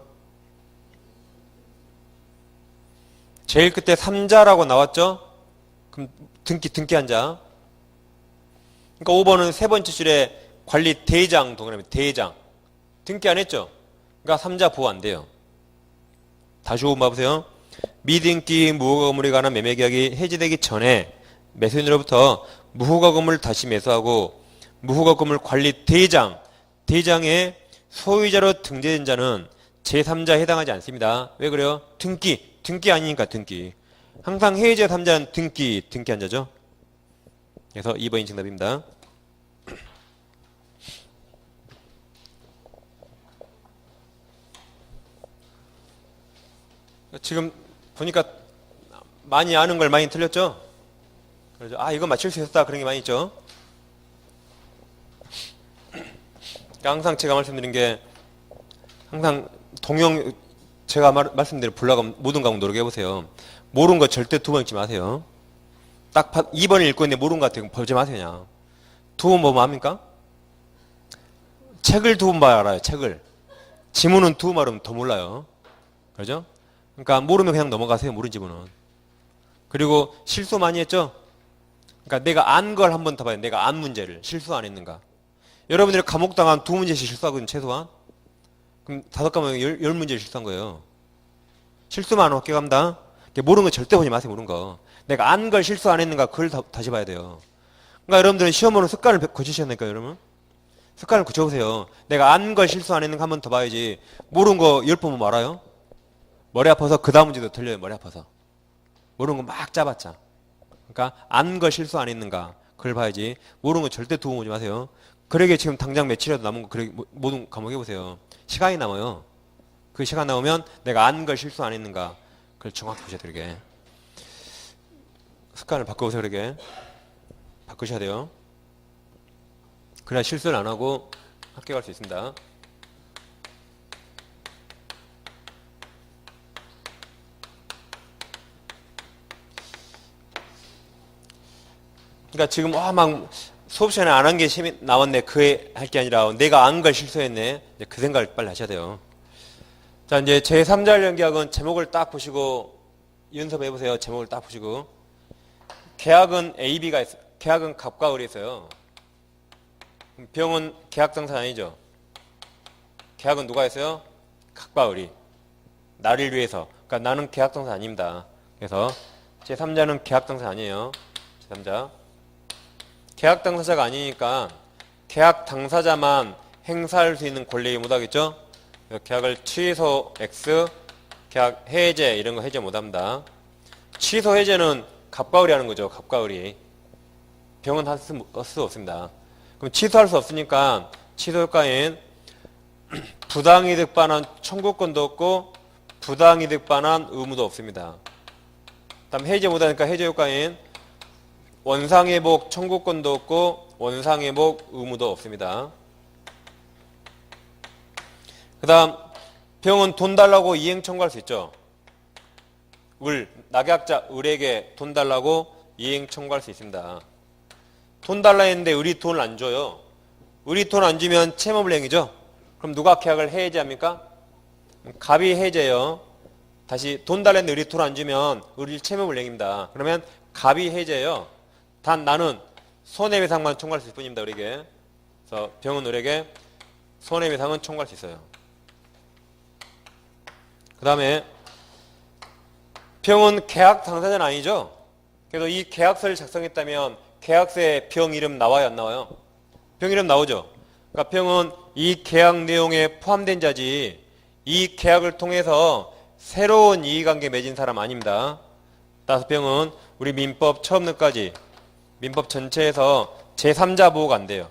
제일 끝에 3자라고 나왔죠? 그럼 등기한 자. 그러니까 5번은 세 번째 줄에 관리 대장 동그라미 대장. 등기 안 했죠? 그러니까 3자 보호 안 돼요. 다시 5번 봐보세요. 미등기 무효가 건물에 관한 매매계약이 해지되기 전에 매수인으로부터 무효가 건물을 다시 매수하고 무효가 건물 관리 대장의 소유자로 등재된 자는 제3자에 해당하지 않습니다. 왜 그래요? 등기 아니니까 등기. 항상 해제 3자는 등기한 자죠. 그래서 2번이 정답입니다. 지금 보니까 많이 아는 걸 많이 틀렸죠? 그래서 이거 맞출 수 있었다 그런 게 많이 있죠. 그러니까 항상 제가 말씀드린 게 항상 제가 말씀드린 불나감 모든 과목 노력해보세요. 모르는 거 절대 두 번 읽지 마세요. 딱 2번을 읽고 있는데 모르는 것 같아요. 보지 마세요. 그냥. 두 번 보면 압니까? 책을 두 번 봐야 알아요. 책을. 지문은 두 번 말하면 더 몰라요. 그렇죠? 그러니까 모르면 그냥 넘어가세요. 모르는 지문은. 그리고 실수 많이 했죠? 그러니까 내가 안 걸 한 번 더 봐요. 내가 안 문제를. 실수 안 했는가. 여러분들이 과목당 두 문제씩 실수하거든요. 최소한. 그럼 5과목 10문제를 실수한 거예요. 실수만 어깨 갑니다. 모르는 거 절대 보지 마세요. 모르는 거. 내가 안 걸 실수 안 했는가 그걸 다시 봐야 돼요. 그러니까 여러분들은 시험 보는 습관을 고치셔야 되니까 여러분. 습관을 고쳐보세요. 내가 안 걸 실수 안 했는가 한 번 더 봐야지. 모르는 거 10번 보면 알아요? 머리 아파서 그 다음 문제도 틀려요. 머리 아파서. 모르는 거 막 짜봤자. 그러니까 안 걸 실수 안 했는가 그걸 봐야지. 모르는 거 절대 두고 보지 마세요. 그러게 지금 당장 며칠이라도 남은 거 그러게 모든 과목 해보세요. 시간이 남아요. 그 시간 남으면 내가 안 걸 실수 안 했는가 그걸 정확히 보셔야 되게. 습관을 바꿔보세요. 그러게. 바꾸셔야 돼요. 그래야 실수를 안 하고 학교 갈 수 있습니다. 그러니까 지금 막 수업 시간에 안 한 게 나왔네. 그 할 게 아니라 내가 안 걸 실수했네. 그 생각을 빨리 하셔야 돼요. 자, 이제 제3자 관련 계약은 제목을 딱 보시고 연습해 보세요. 제목을 딱 보시고. 계약은 AB가 있어요. 계약은 갑과 을이 있어요. 병은 계약 당사 아니죠. 계약은 누가 했어요? 갑과 을이. 나를 위해서. 그러니까 나는 계약 당사 아닙니다. 그래서 제3자는 계약 당사 아니에요. 제3자. 계약 당사자가 아니니까 계약 당사자만 행사할 수 있는 권리에 못하겠죠? 계약을 취소 X, 계약 해제 이런 거 해제 못합니다. 취소 해제는 갑과 을이 하는 거죠. 갑과 을이. 병은 할 수 없습니다. 그럼 취소할 수 없으니까 취소 효과인 부당이득 반환 청구권도 없고 부당이득 반환 의무도 없습니다. 다음 해제 못하니까 해제 효과인 원상회복 청구권도 없고 원상회복 의무도 없습니다. 그 다음 병은 돈 달라고 이행 청구할 수 있죠. 낙약자 을에게 돈 달라고 이행 청구할 수 있습니다. 돈 달라 했는데 을이 돈을 안 줘요. 을이 돈 안 주면 채무불이행이죠. 그럼 누가 계약을 해제합니까? 갑이 해제요. 다시 돈 달라 했는데 을이 돈 안 주면 을이 채무불이행입니다. 그러면 갑이 해제예요. 단 나는 손해배상만 청구할 수 있을 뿐입니다. 을에게. 그래서 병은 을에게 손해배상은 청구할 수 있어요. 그 다음에 병은 계약 당사자는 아니죠. 그래서 이 계약서를 작성했다면 계약서에 병 이름 나와요, 안 나와요? 병 이름 나오죠. 그러니까 병은 이 계약 내용에 포함된 자지 이 계약을 통해서 새로운 이해관계 맺은 사람 아닙니다. 따라서 병은 우리 민법 처음까지 민법 전체에서 제3자 보호가 안 돼요.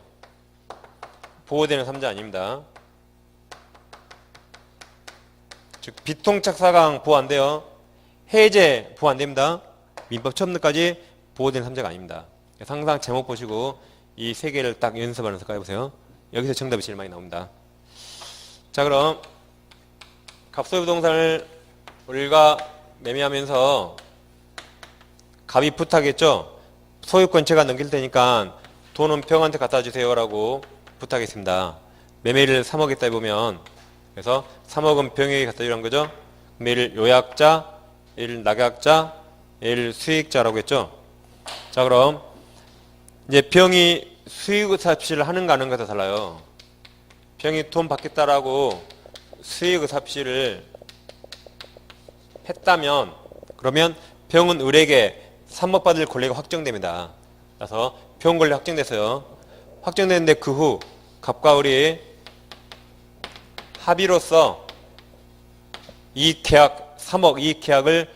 보호되는 3자 아닙니다. 즉 비통착사강 보호 안 돼요. 해제 보호 안 됩니다. 민법 처음까지 보호된 3자가 아닙니다. 항상 제목 보시고 이 세 개를 딱 연습하면서 까보세요. 여기서 정답이 제일 많이 나옵니다. 자, 그럼 갑소유 부동산을 을과 매매하면서 갑이 부탁했죠. 소유권 제가 넘길 테니까 돈은 병한테 갖다 주세요라고 부탁했습니다. 매매를 3억 했다 해보면 그래서 3억은 병에게 갖다 주라는 거죠. 매를 요약자, 일 낙약자, 일 수익자라고 했죠. 자, 그럼 이제 병이 수익의사합시를 하는가 안 하는가 다 달라요. 병이 돈 받겠다라고 수익의사합시를 했다면 그러면 병은 을에게 3억 받을 권리가 확정됩니다. 그래서 병 권리 확정됐어요. 확정됐는데 그 후 갑과 을이 합의로서 이 계약 3억 이 계약을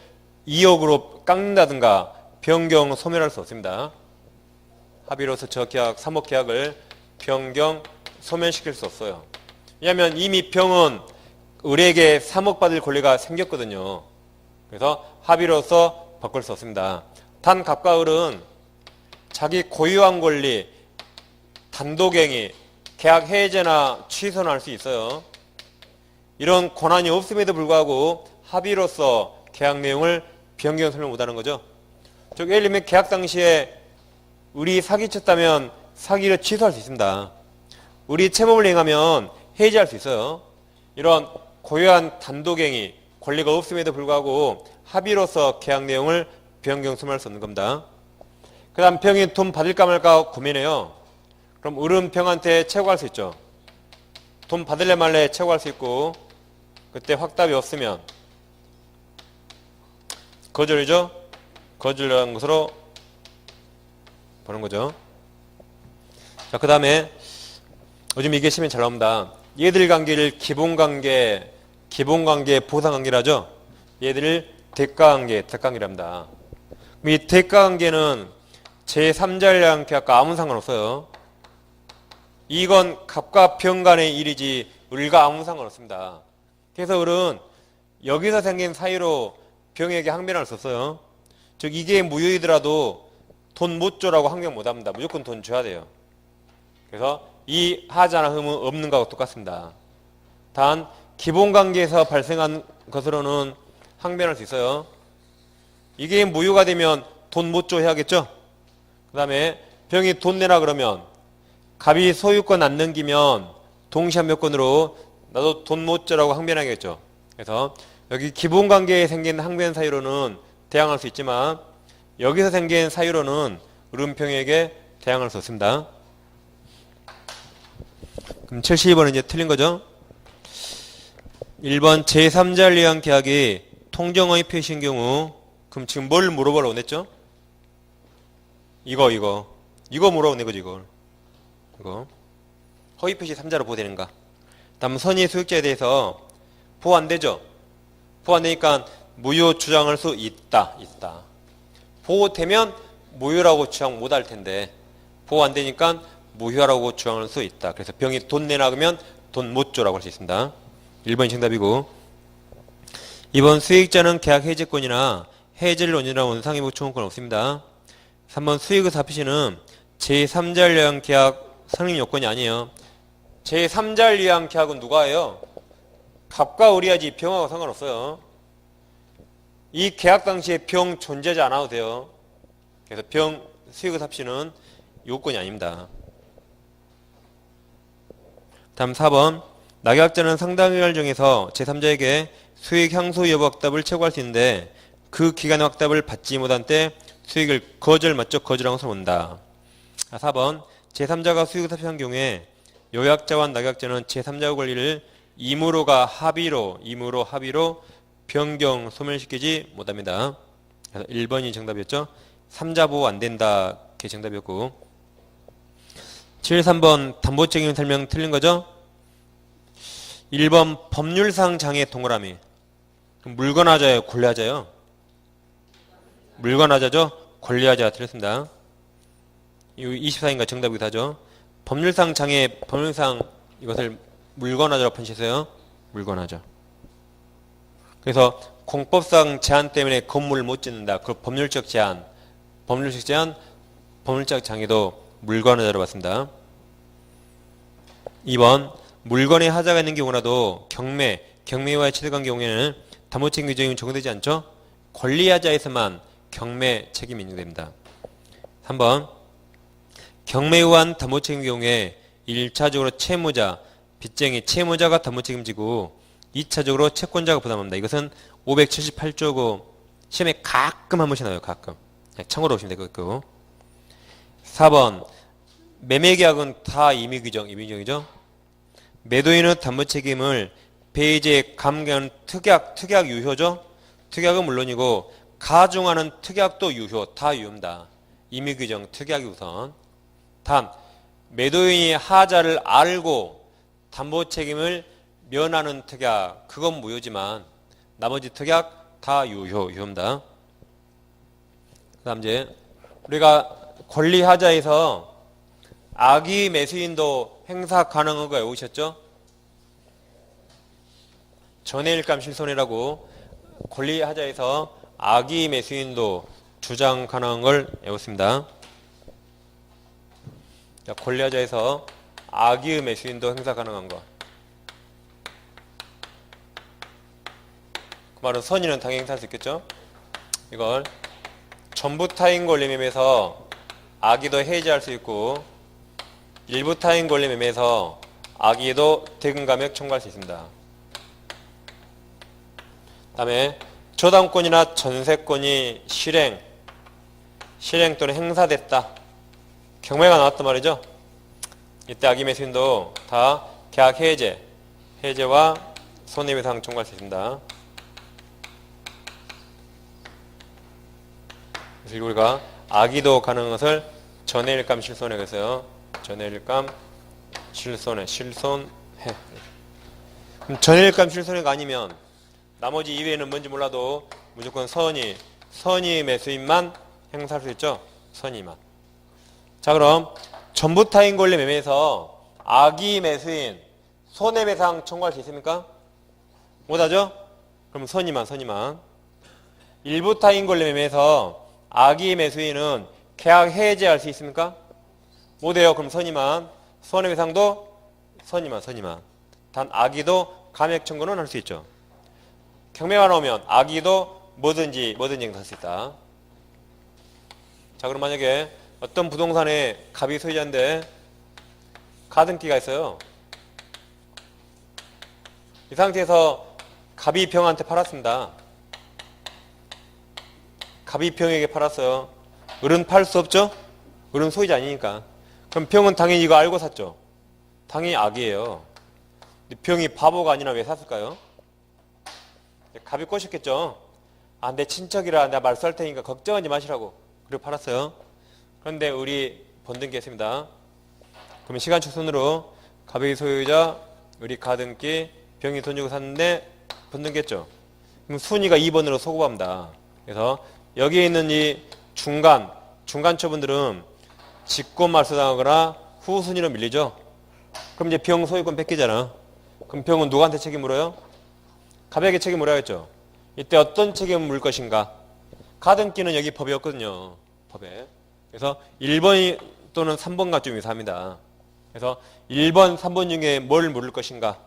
2억으로 깎는다든가 변경 소멸할 수 없습니다. 합의로서 저 계약 3억 계약을 변경 소멸시킬 수 없어요. 왜냐하면 이미 병은 을에게 3억 받을 권리가 생겼거든요. 그래서 합의로서 바꿀 수 없습니다. 단 갑과 을은 자기 고유한 권리 단독행위 계약 해제나 취소는 할 수 있어요. 이런 권한이 없음에도 불구하고 합의로서 계약 내용을 변경 설명 못하는 거죠. 즉 예를 들면 계약 당시에 을이 사기쳤다면 사기를 취소할 수 있습니다. 을이 채무를 행하면 해지할 수 있어요. 이런 고유한 단독행위 권리가 없음에도 불구하고 합의로서 계약 내용을 변경 소멸할 수 없는 겁니다. 그 다음 병이 돈 받을까 말까 고민해요. 그럼 을은 병한테 채고할 수 있죠. 돈 받을래 말래 채고할 수 있고 그때 확답이 없으면 거절이죠. 거절한 것으로 보는 거죠. 자, 그 다음에 요즘 이게 시험에 잘 나옵니다. 얘들 관계를 기본관계 보상관계라죠. 얘들을 대가관계랍니다. 이 대가관계는 제3자랑 계약과 아무 상관없어요. 이건 갑과 병 간의 일이지 을과 아무 상관없습니다. 그래서 을은 여기서 생긴 사유로 병에게 항변할 수 없어요. 즉 이게 무효이더라도 돈 못 줘라고 항변 못합니다. 무조건 돈 줘야 돼요. 그래서 이 하자나 흠은 없는 거하고 똑같습니다. 단 기본관계에서 발생한 것으로는 항변할 수 있어요. 이게 무효가 되면 돈 못 줘 해야겠죠. 그 다음에 병이 돈 내라 그러면 갑이 소유권 안 넘기면 동시함유권으로 나도 돈 못 줘라고 항변하겠죠. 그래서 여기 기본관계에 생긴 항변 사유로는 대항할 수 있지만 여기서 생긴 사유로는 을은평에게 대항할 수 없습니다. 그럼 72번은 이제 틀린 거죠. 1번 제3자를 위한 계약이 통정의 표시인 경우 그럼 지금 뭘 물어보라고 했죠? 이거 물어보네 거지 이거 허위 표시 3자로 보호되는가. 다음 선의 수익자에 대해서 보호 안 되죠. 보호 안 되니까 무효 주장할 수 있다. 보호되면 무효라고 주장 못 할 텐데 보호 안 되니까 무효라고 주장할 수 있다. 그래서 병이 돈 내놔 그러면 돈 못 줘라고 할 수 있습니다. 1번이 정답이고 2번 수익자는 계약 해지권이나 해지를 원인으로 원상회복 청구권 없습니다. 3번 수익의사 표시는 제3자를 위한 계약 성립 요건이 아니에요. 제3자를 위한 계약은 누가 해요? 갑과 을이야지 병하고 상관없어요. 이 계약 당시에 병 존재하지 않아도 돼요. 그래서 병 수익의사 표시는 요건이 아닙니다. 다음 4번 낙약자는 상당 기간을 정해서 제3자에게 수익 향수 여부 확답을 채굴할 수 있는데 그 기간의 확답을 받지 못한 때 수익을 거절 맞죠? 거절한 것으로 본다. 4번 제3자가 수익을 삽입한 경우에 요약자와 낙약자는 제3자의 권리를 임으로가 합의로 변경 소멸시키지 못합니다. 그래서 1번이 정답이었죠. 3자 보호 안 된다. 그게 정답이었고 73번 담보책임 설명 틀린 거죠? 1번 법률상 장애 동그라미 물건하자예요? 권리하자요? 물건하자죠? 권리하자 틀렸습니다. 24인가 정답이기도 하죠. 법률상 장애, 법률상 이것을 물건하자로 판시했어요. 물건하자. 그래서 공법상 제한 때문에 건물을 못 짓는다. 그 법률적 제한, 법률적 장애도 물건하자로 봤습니다. 2번 물건에 하자가 있는 경우라도 경매와의 체득한 경우에는 담보책임 규정이 적용되지 않죠? 권리하자에서만 경매 책임이 인정됩니다. 3번 경매의한 담보책임 경우에 1차적으로 채무자, 빚쟁이, 채무자가 담보책임지고 2차적으로 채권자가 부담합니다. 이것은 578조고 시험에 가끔 한 번씩 나와요. 가끔. 참고로 보시면 될 것 같고 4번 매매계약은 다 임의규정이죠. 매도인의 담보책임을 배이제 감경하는 특약 유효죠. 특약은 물론이고 가중하는 특약도 유효, 다 유효입니다. 임의규정, 특약이 우선. 다음, 매도인이 하자를 알고 담보책임을 면하는 특약, 그건 무효지만 나머지 특약 다 유효입니다. 그 다음 이제 우리가 권리하자에서 악의 매수인도 행사 가능한 거 외우셨죠? 전해일감 실손이라고 권리하자에서 악의 매수인도 주장 가능한 걸 외웠습니다. 권리하자에서 악의 매수인도 행사 가능한 거. 그 말은 선의는 당연히 행사할 수 있겠죠? 이걸 전부 타인 권리 매매에서 악의도 해지할 수 있고 일부 타인 권리 매매에서 악의도 대금 감액 청구할 수 있습니다. 그 다음에 저당권이나 전세권이 실행 또는 행사됐다. 경매가 나왔단 말이죠. 이때 악의 매수인도 다 계약 해제와 손해배상 청구할 수 있습니다. 그래서 우리가 악의도 가능한 것을 전해일감 실손해 그래서요. 전해일감 실손해. 그럼 전해일감 실손해가 아니면 나머지 이외에는 뭔지 몰라도 무조건 선의 매수인만 행사할 수 있죠. 선의만. 자, 그럼 전부 타인 권리 매매에서 악의 매수인 손해배상 청구할 수 있습니까? 못하죠? 그럼 선의만. 일부 타인 권리 매매에서 악의 매수인은 계약 해제할 수 있습니까? 못해요. 그럼 선의만. 손해배상도 선의만. 단 악의도 감액 청구는 할 수 있죠. 경매가 나오면 악의도 뭐든지 행사할 수 있다. 자, 그럼 만약에 어떤 부동산에 갑이 소유자인데 가등기가 있어요. 이 상태에서 갑이 병한테 팔았습니다. 갑이 병에게 팔았어요. 을은 팔 수 없죠? 을은 소유자 아니니까. 그럼 병은 당연히 이거 알고 샀죠. 당연히 악이에요. 근데 병이 바보가 아니라 왜 샀을까요? 갑이 꼬셨겠죠. 아, 내 친척이라 내가 말소할 테니까 걱정하지 마시라고. 그리고 팔았어요. 그런데 을이 번든 게 있습니다. 그러면 시간축 손으로 갑의 소유자 우리 가등기 병이 돈 주고 샀는데 번등겠죠. 그럼 순위가 2번으로 소급합니다. 그래서 여기에 있는 이 중간처분들은 직권말소당하거나 후순위로 밀리죠. 그럼 이제 병 소유권 뺏기잖아. 그럼 병은 누구한테 책임 물어요? 갑에게 책임 물어야겠죠. 이때 어떤 책임을 물 것인가? 가등기는 여기 법이 없거든요. 법에. 그래서 1번 또는 3번과 좀 유사합니다. 그래서 1번, 3번 중에 뭘 물을 것인가?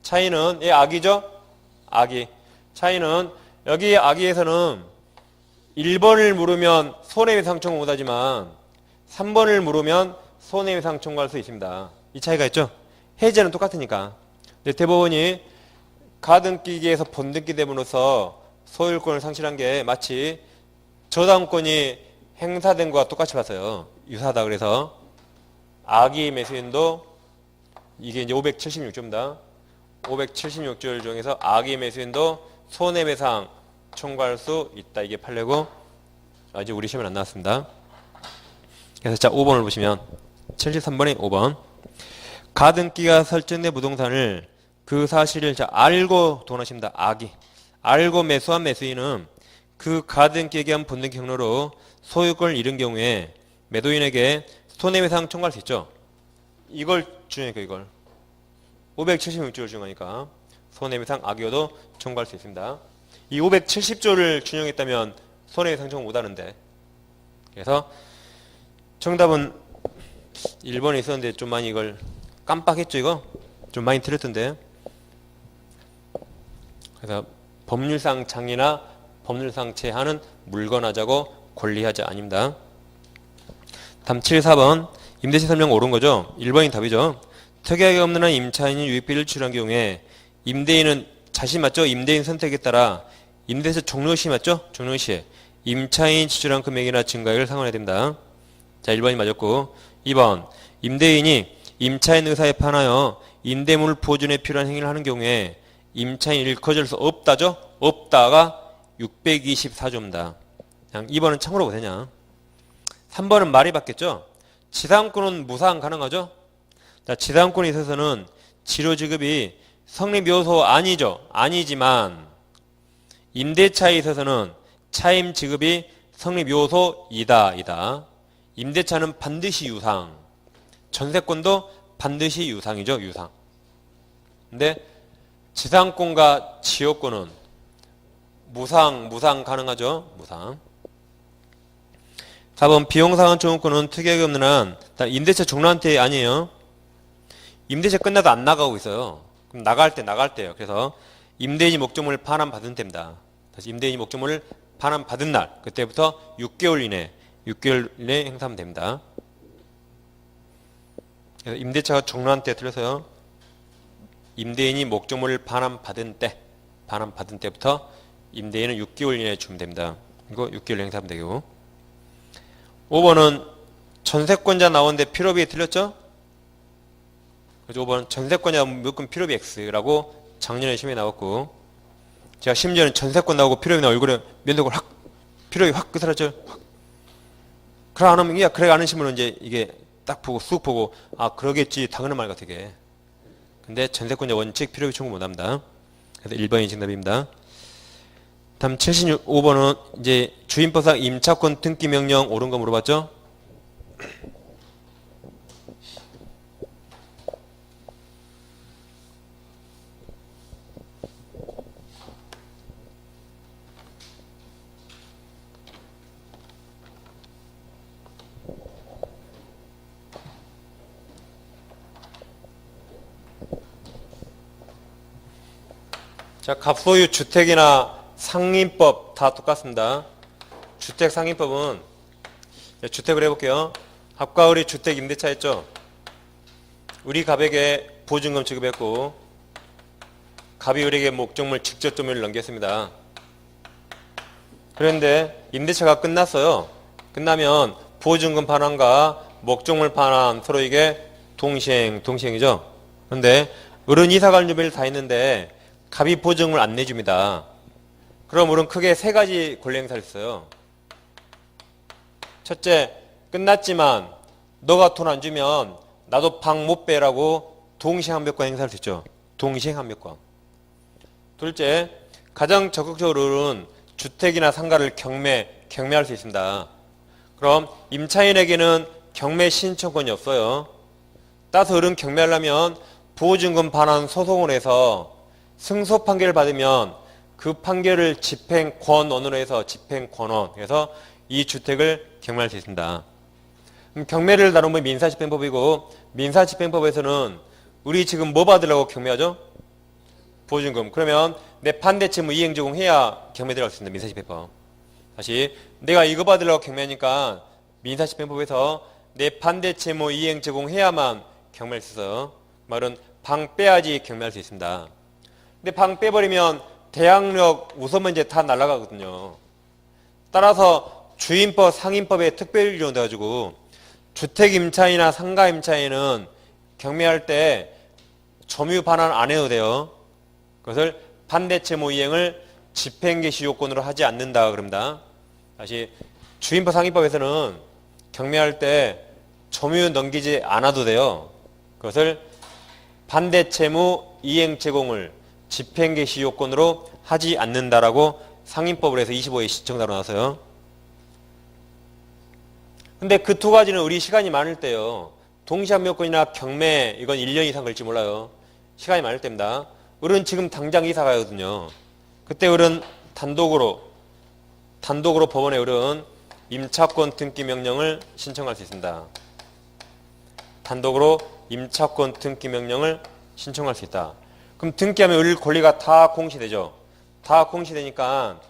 차이는 악이죠? 악이. 차이는 여기 악의에서는 1번을 물으면 손해배상 청구 못하지만 3번을 물으면 손해배상 청구할 수 있습니다. 이 차이가 있죠? 해제는 똑같으니까. 근데 대법원이 가등기계에서 번등기 됨으로써 소유권을 상실한 게 마치 저당권이 행사된 것과 똑같이 봤어요. 유사하다 그래서 악의 매수인도 이게 이제 576조입니다. 576조를 중에서 악의 매수인도 손해배상 청구할 수 있다. 이게 판례고 아직 우리 시험에 안 나왔습니다. 그래서 자 5번을 보시면 73번에 5번 가등기가 설정된 부동산을 그 사실을 알고 돈하십니다. 악이 알고 매수한 매수인은 그 가등기에 의한 본등 경로로 소유권을 잃은 경우에 매도인에게 손해배상 청구할 수 있죠. 이걸 준용하니까 이걸 576조를 준용하니까 손해배상 악의여도 청구할 수 있습니다. 이 570조를 준용했다면 손해배상 청구 못하는데 그래서 정답은 1번에 있었는데 좀 많이 이걸 깜빡했죠. 이거 좀 많이 틀렸던데. 그래서 법률상 장애나 법률상 제한은 물건하자고 권리하자 아닙니다. 다음 74번 임대차 설명 옳은 거죠. 1번이 답이죠. 특이하게 없는 한 임차인이 유익비를 지출한 경우에 임대인은 자신 맞죠? 임대인 선택에 따라 임대차 종료시 맞죠? 종료시에 임차인이 지출한 금액이나 증가액을 상환해야 됩니다. 자 1번이 맞았고 2번 임대인이 임차인 의사에 반하여 임대물 보존에 필요한 행위를 하는 경우에 임차인이 일커질 수 없다죠? 없다가 624조입니다. 2번은 참고로 보세요. 3번은 말이 바뀌었죠? 지상권은 무상 가능하죠? 자, 지상권에 있어서는 치료지급이 성립요소 아니죠? 아니지만 임대차에 있어서는 차임지급이 성립요소이다. 임대차는 반드시 유상, 전세권도 반드시 유상이죠. 유상. 근데 지상권과 지역권은 무상 가능하죠. 무상. 4번 비용상환 청구권은 특이하게 없는 한 임대차 종료한테 아니에요. 임대차 끝나도 안 나가고 있어요. 그럼 나갈 때요. 그래서 임대인이 목적물을 반환받은 때입니다. 다시 임대인이 목적물을 반환받은 날 그때부터 6개월 이내 행사하면 됩니다. 그래서 임대차가 종료한 때 틀려서요. 임대인이 목적물을 반환받은 때부터 임대인은 6개월 이내에 주면 됩니다. 이거 6개월 행사하면 되고. 5번은 전세권자 나오는데 필요비 틀렸죠? 그래서 5번은 전세권자 무조건 필요비 X라고 작년에 시험에 나왔고 제가 심지어는 전세권 나오고 필요비 나 얼굴에 면도를 필요비 확 끄스라져. 그래 안 하면 그래 안 하시면 이제 이게 딱 보고 쑥 보고 그러겠지 당연한 말 같아 이게. 근데 전세권자 원칙 필요비 청구 못합니다. 그래서 1번이 정답입니다. 다음 75번은 이제 주임법상 임차권 등기 명령 옳은 거 물어봤죠? 자, 갑소유 주택이나 상임법 다 똑같습니다. 주택 상임법은 주택을 해볼게요. 갑과 을이 주택 임대차 했죠. 우리 갑에게 보증금 지급했고 갑이 을에게 목적물 직접 점유를 넘겼습니다. 그런데 임대차가 끝났어요. 끝나면 보증금 반환과 목적물 반환 서로 이게 동시행이죠. 그런데 을은 이사갈 준비를 다 했는데 갑이 보증금을 안 내줍니다. 그럼 우리는 크게 세 가지 권리 행사를 했어요. 첫째, 끝났지만 너가 돈 안 주면 나도 방 못 빼라고 동시항변권 행사할 수 있죠. 동시행 합류권. 둘째, 가장 적극적으로는 주택이나 상가를 경매할 수 있습니다. 그럼 임차인에게는 경매 신청권이 없어요. 따라서 을은 경매하려면 보증금 반환 소송을 해서 승소 판결을 받으면 그 판결을 집행권원으로 해서 집행권원, 그래서 이 주택을 경매할 수 있습니다. 경매를 다루면 민사집행법이고, 민사집행법에서는 우리 지금 뭐 받으려고 경매하죠? 보증금. 그러면 내 반대채무 이행 제공해야 경매 들어갈 수 있습니다. 민사집행법. 다시, 내가 이거 받으려고 경매하니까 민사집행법에서 내 반대채무 이행 제공해야만 경매할 수 있어요. 말은 방 빼야지 경매할 수 있습니다. 근데 방 빼버리면 대항력 우선면제 다 날아가거든요. 따라서 주임법, 상임법에 특별히 적용돼가지고 주택 임차인이나 상가 임차인은 경매할 때 점유 반환 안 해도 돼요. 그것을 반대채무 이행을 집행개시 요건으로 하지 않는다 그럽니다. 다시, 주임법, 상임법에서는 경매할 때 점유 넘기지 않아도 돼요. 그것을 반대채무 이행 제공을 집행개시 요건으로 하지 않는다라고 상임법을 해서 25회 시청자로 나왔어요. 근데 그 두 가지는 우리 시간이 많을 때요. 동시합류권이나 경매, 이건 1년 이상 걸릴지 몰라요. 시간이 많을 때입니다. 을은 지금 당장 이사 가거든요. 그때 을은 단독으로 법원에 을은 임차권 등기 명령을 신청할 수 있습니다. 단독으로 임차권 등기 명령을 신청할 수 있다. 그럼 등기하면 을 권리가 다 공시되죠. 다 공시되니까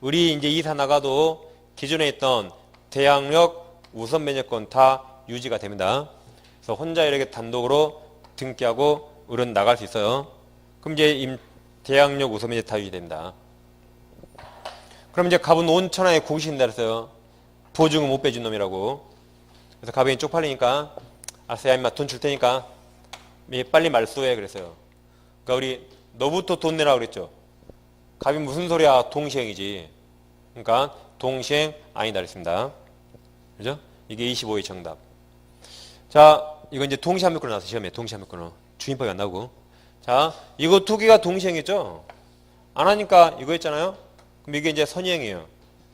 을이 이제 이사 나가도 기존에 있던 대항력 우선 면제권 다 유지가 됩니다. 그래서 혼자 이렇게 단독으로 등기하고 을은 나갈 수 있어요. 그럼 이제 대항력 우선 면제 다 유지됩니다. 그럼 이제 갑은 온천하에 고기신다 그랬어요. 보증금 못 빼준 놈이라고. 그래서 갑이 쪽팔리니까 알았어, 야 임마 돈 줄 테니까 빨리 말소해 그랬어요. 그러니까 우리 너부터 돈 내라 그랬죠. 갑이 무슨 소리야, 동시행이지. 그러니까 동시행 아니다 그랬습니다. 그죠? 이게 25의 정답. 자, 이거 이제 동시합류권으로 나왔어. 시험에 동시합류권으로. 주임법이 안 나오고. 자, 이거 두 개가 동시행이죠. 안 하니까 이거 했잖아요. 그럼 이게 이제 선행이에요.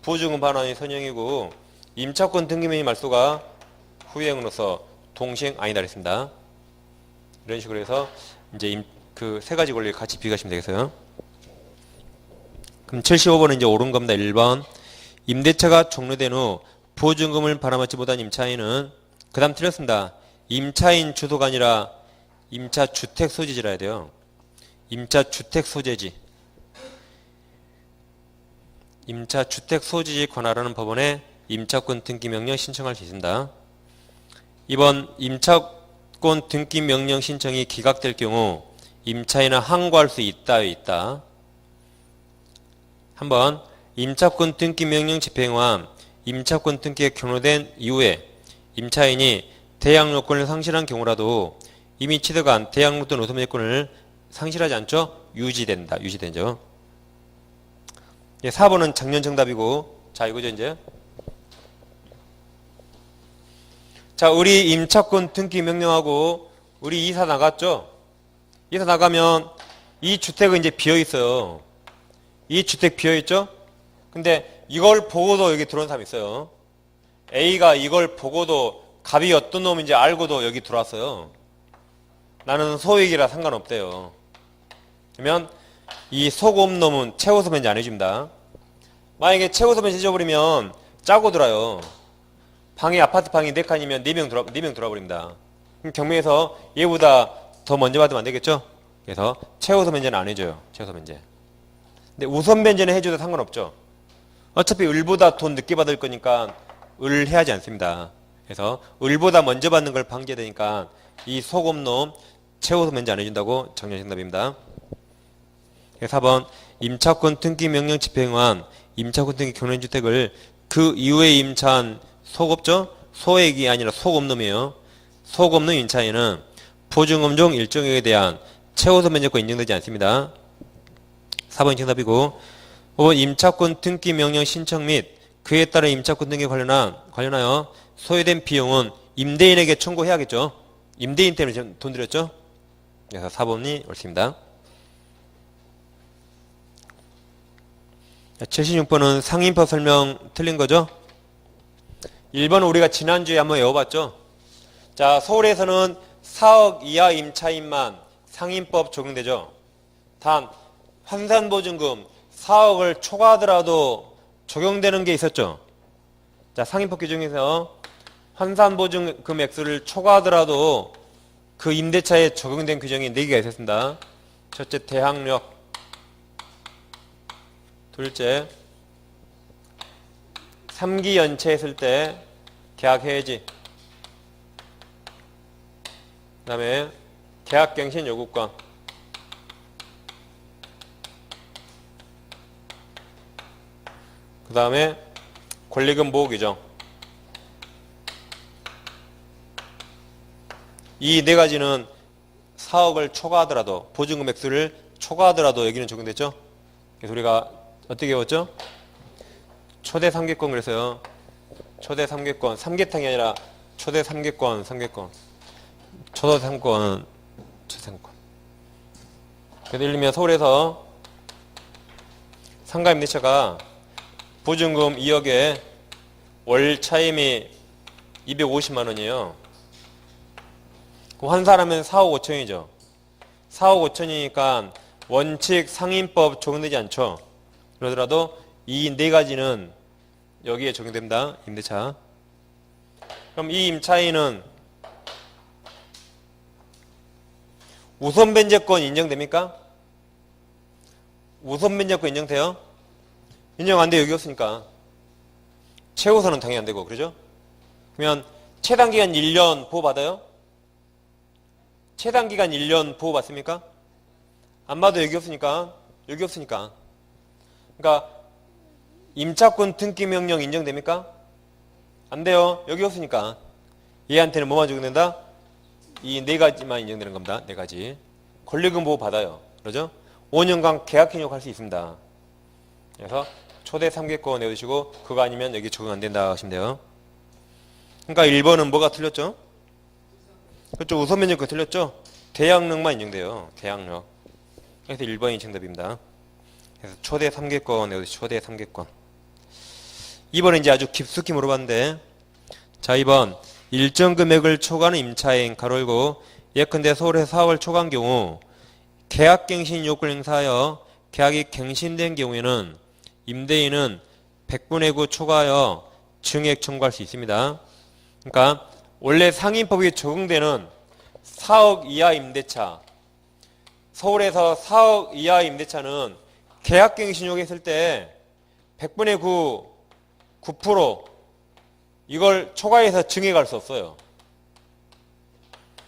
보증금 반환이 선행이고 임차권 등기명의 말소가 후행으로서 동시행 아니다 그랬습니다. 이런 식으로 해서 이제 그 세 가지 권리를 같이 비교하시면 되겠어요. 그럼 75번은 이제 옳은 겁니다. 1번. 임대차가 종료된 후 보증금을 받아맞지 못한 임차인은, 그 다음 틀렸습니다. 임차인 주소가 아니라 임차주택 소재지라 해야 돼요. 임차주택 소재지. 임차주택 소재지 관할하는 법원에 임차권 등기 명령 신청할 수 있습니다. 2번. 임차권 등기 명령 신청이 기각될 경우 임차인은 항고할 수 있다. 있다. 한번. 임차권 등기 명령 집행한 임차권 등기가 종료된 이후에 임차인이 대항력권을 상실한 경우라도 이미 취득한 대항력권 우선면제권을 상실하지 않죠? 유지된다. 유지되죠. 4번은 작년 정답이고, 자, 이거죠, 이제. 자, 우리 임차권 등기 명령하고 우리 이사 나갔죠? 이사 나가면 이 주택은 이제 비어 있어요. 이 주택 비어 있죠? 근데 이걸 보고도 여기 들어온 사람이 있어요. A가 이걸 보고도 갑이 어떤 놈인지 알고도 여기 들어왔어요. 나는 소액이라 상관없대요. 그러면 이 소금 놈은 최우선 면제 안 해줍니다. 만약에 최우선 면제 해줘버리면 짜고 들어요. 방이 아파트 방이 4칸이면 4명 들어와버립니다. 그럼 경매에서 얘보다 더 먼저 받으면 안 되겠죠? 그래서 최우선 면제는 안 해줘요. 최우선 면제. 근데 우선 면제는 해줘도 상관없죠. 어차피 을보다 돈 늦게 받을 거니까 을 해야지 않습니다. 그래서 을보다 먼저 받는 걸 방지해야 되니까 이 소금놈 최우선 면제 안 해준다고 정렬 정답입니다. 4번. 임차권 등기 명령 집행한 임차권 등기 경련주택을 그 이후에 임차한 소급죠? 소액이 아니라 소금놈이에요. 소금놈 임차인은 보증금 중 일종액에 대한 최우선 면제권 인정되지 않습니다. 4번이 정답이고, 5번. 임차권 등기 명령 신청 및 그에 따른 임차권 등기 관련하여 소요된 비용은 임대인에게 청구해야겠죠. 임대인 때문에 돈 들였죠. 그래서 4번이 옳습니다. 76번은 상인법 설명 틀린 거죠? 1번은 우리가 지난주에 한번 외워봤죠? 자, 서울에서는 4억 이하 임차인만 상인법 적용되죠? 단, 환산보증금 4억을 초과하더라도 적용되는 게 있었죠? 자, 상인법 규정에서 환산보증금 액수를 초과하더라도 그 임대차에 적용된 규정이 4개가 있었습니다. 첫째, 대항력. 둘째, 3기 연체했을 때 계약 해지. 그 다음에 계약갱신 요구권. 그 다음에 권리금 보호 규정. 이 4가지는 4억을 초과하더라도, 보증금 액수를 초과하더라도 여기는 적용됐죠? 그래서 우리가 어떻게 외웠죠? 초대 3개권 그래서요. 초대 3개권, 삼계탕이 아니라 초대 3개권, 3개권. 초대 3권, 초대 3권. 그래서 예를 들면 서울에서 상가 임대차가 보증금 2억에 월 차임이 250만 원이에요. 그럼 환산하면 4억 5천이죠. 4억 5천이니까 원칙 상인법 적용되지 않죠. 그러더라도 이 4가지는 여기에 적용됩니다. 임대차. 그럼 이 임차인은 우선 변제권 인정됩니까? 우선 변제권 인정돼요? 인정 안 돼요. 여기 없으니까. 최우선은 당연히 안 되고, 그러죠? 그러면 최단기간 1년 보호받아요? 최단기간 1년 보호받습니까? 안 받아요. 여기 없으니까. 여기 없으니까. 그러니까 임차권 등기 명령 인정됩니까? 안 돼요. 여기 없으니까. 얘한테는 뭐만 적용된다? 이 4가지만 인정되는 겁니다. 4가지. 권리금 보호 받아요. 그러죠? 5년간 계약행위를 할 수 있습니다. 그래서 초대 3개권 내두시고 그거 아니면 여기 적용 안 된다 하시면 돼요. 그러니까 1번은 뭐가 틀렸죠? 그렇죠. 우선 면적권 틀렸죠? 대항력만 인정돼요. 대항력. 그래서 1번이 정답입니다. 그래서 초대 3개권 내두시고 초대 3개권. 2번은 이제 아주 깊숙이 물어봤는데, 자, 2번 일정 금액을 초과하는 임차인 가로열고 예컨대 서울에서 4억을 초과한 경우 계약갱신 요구를 행사하여 계약이 갱신된 경우에는 임대인은 100분의 9 초과하여 증액 청구할 수 있습니다. 그러니까 원래 상인법이 적용되는 4억 이하 임대차, 서울에서 4억 이하 임대차는 계약갱신 요구했을 때 100분의 9% 이걸 초과해서 증액할 수 없어요.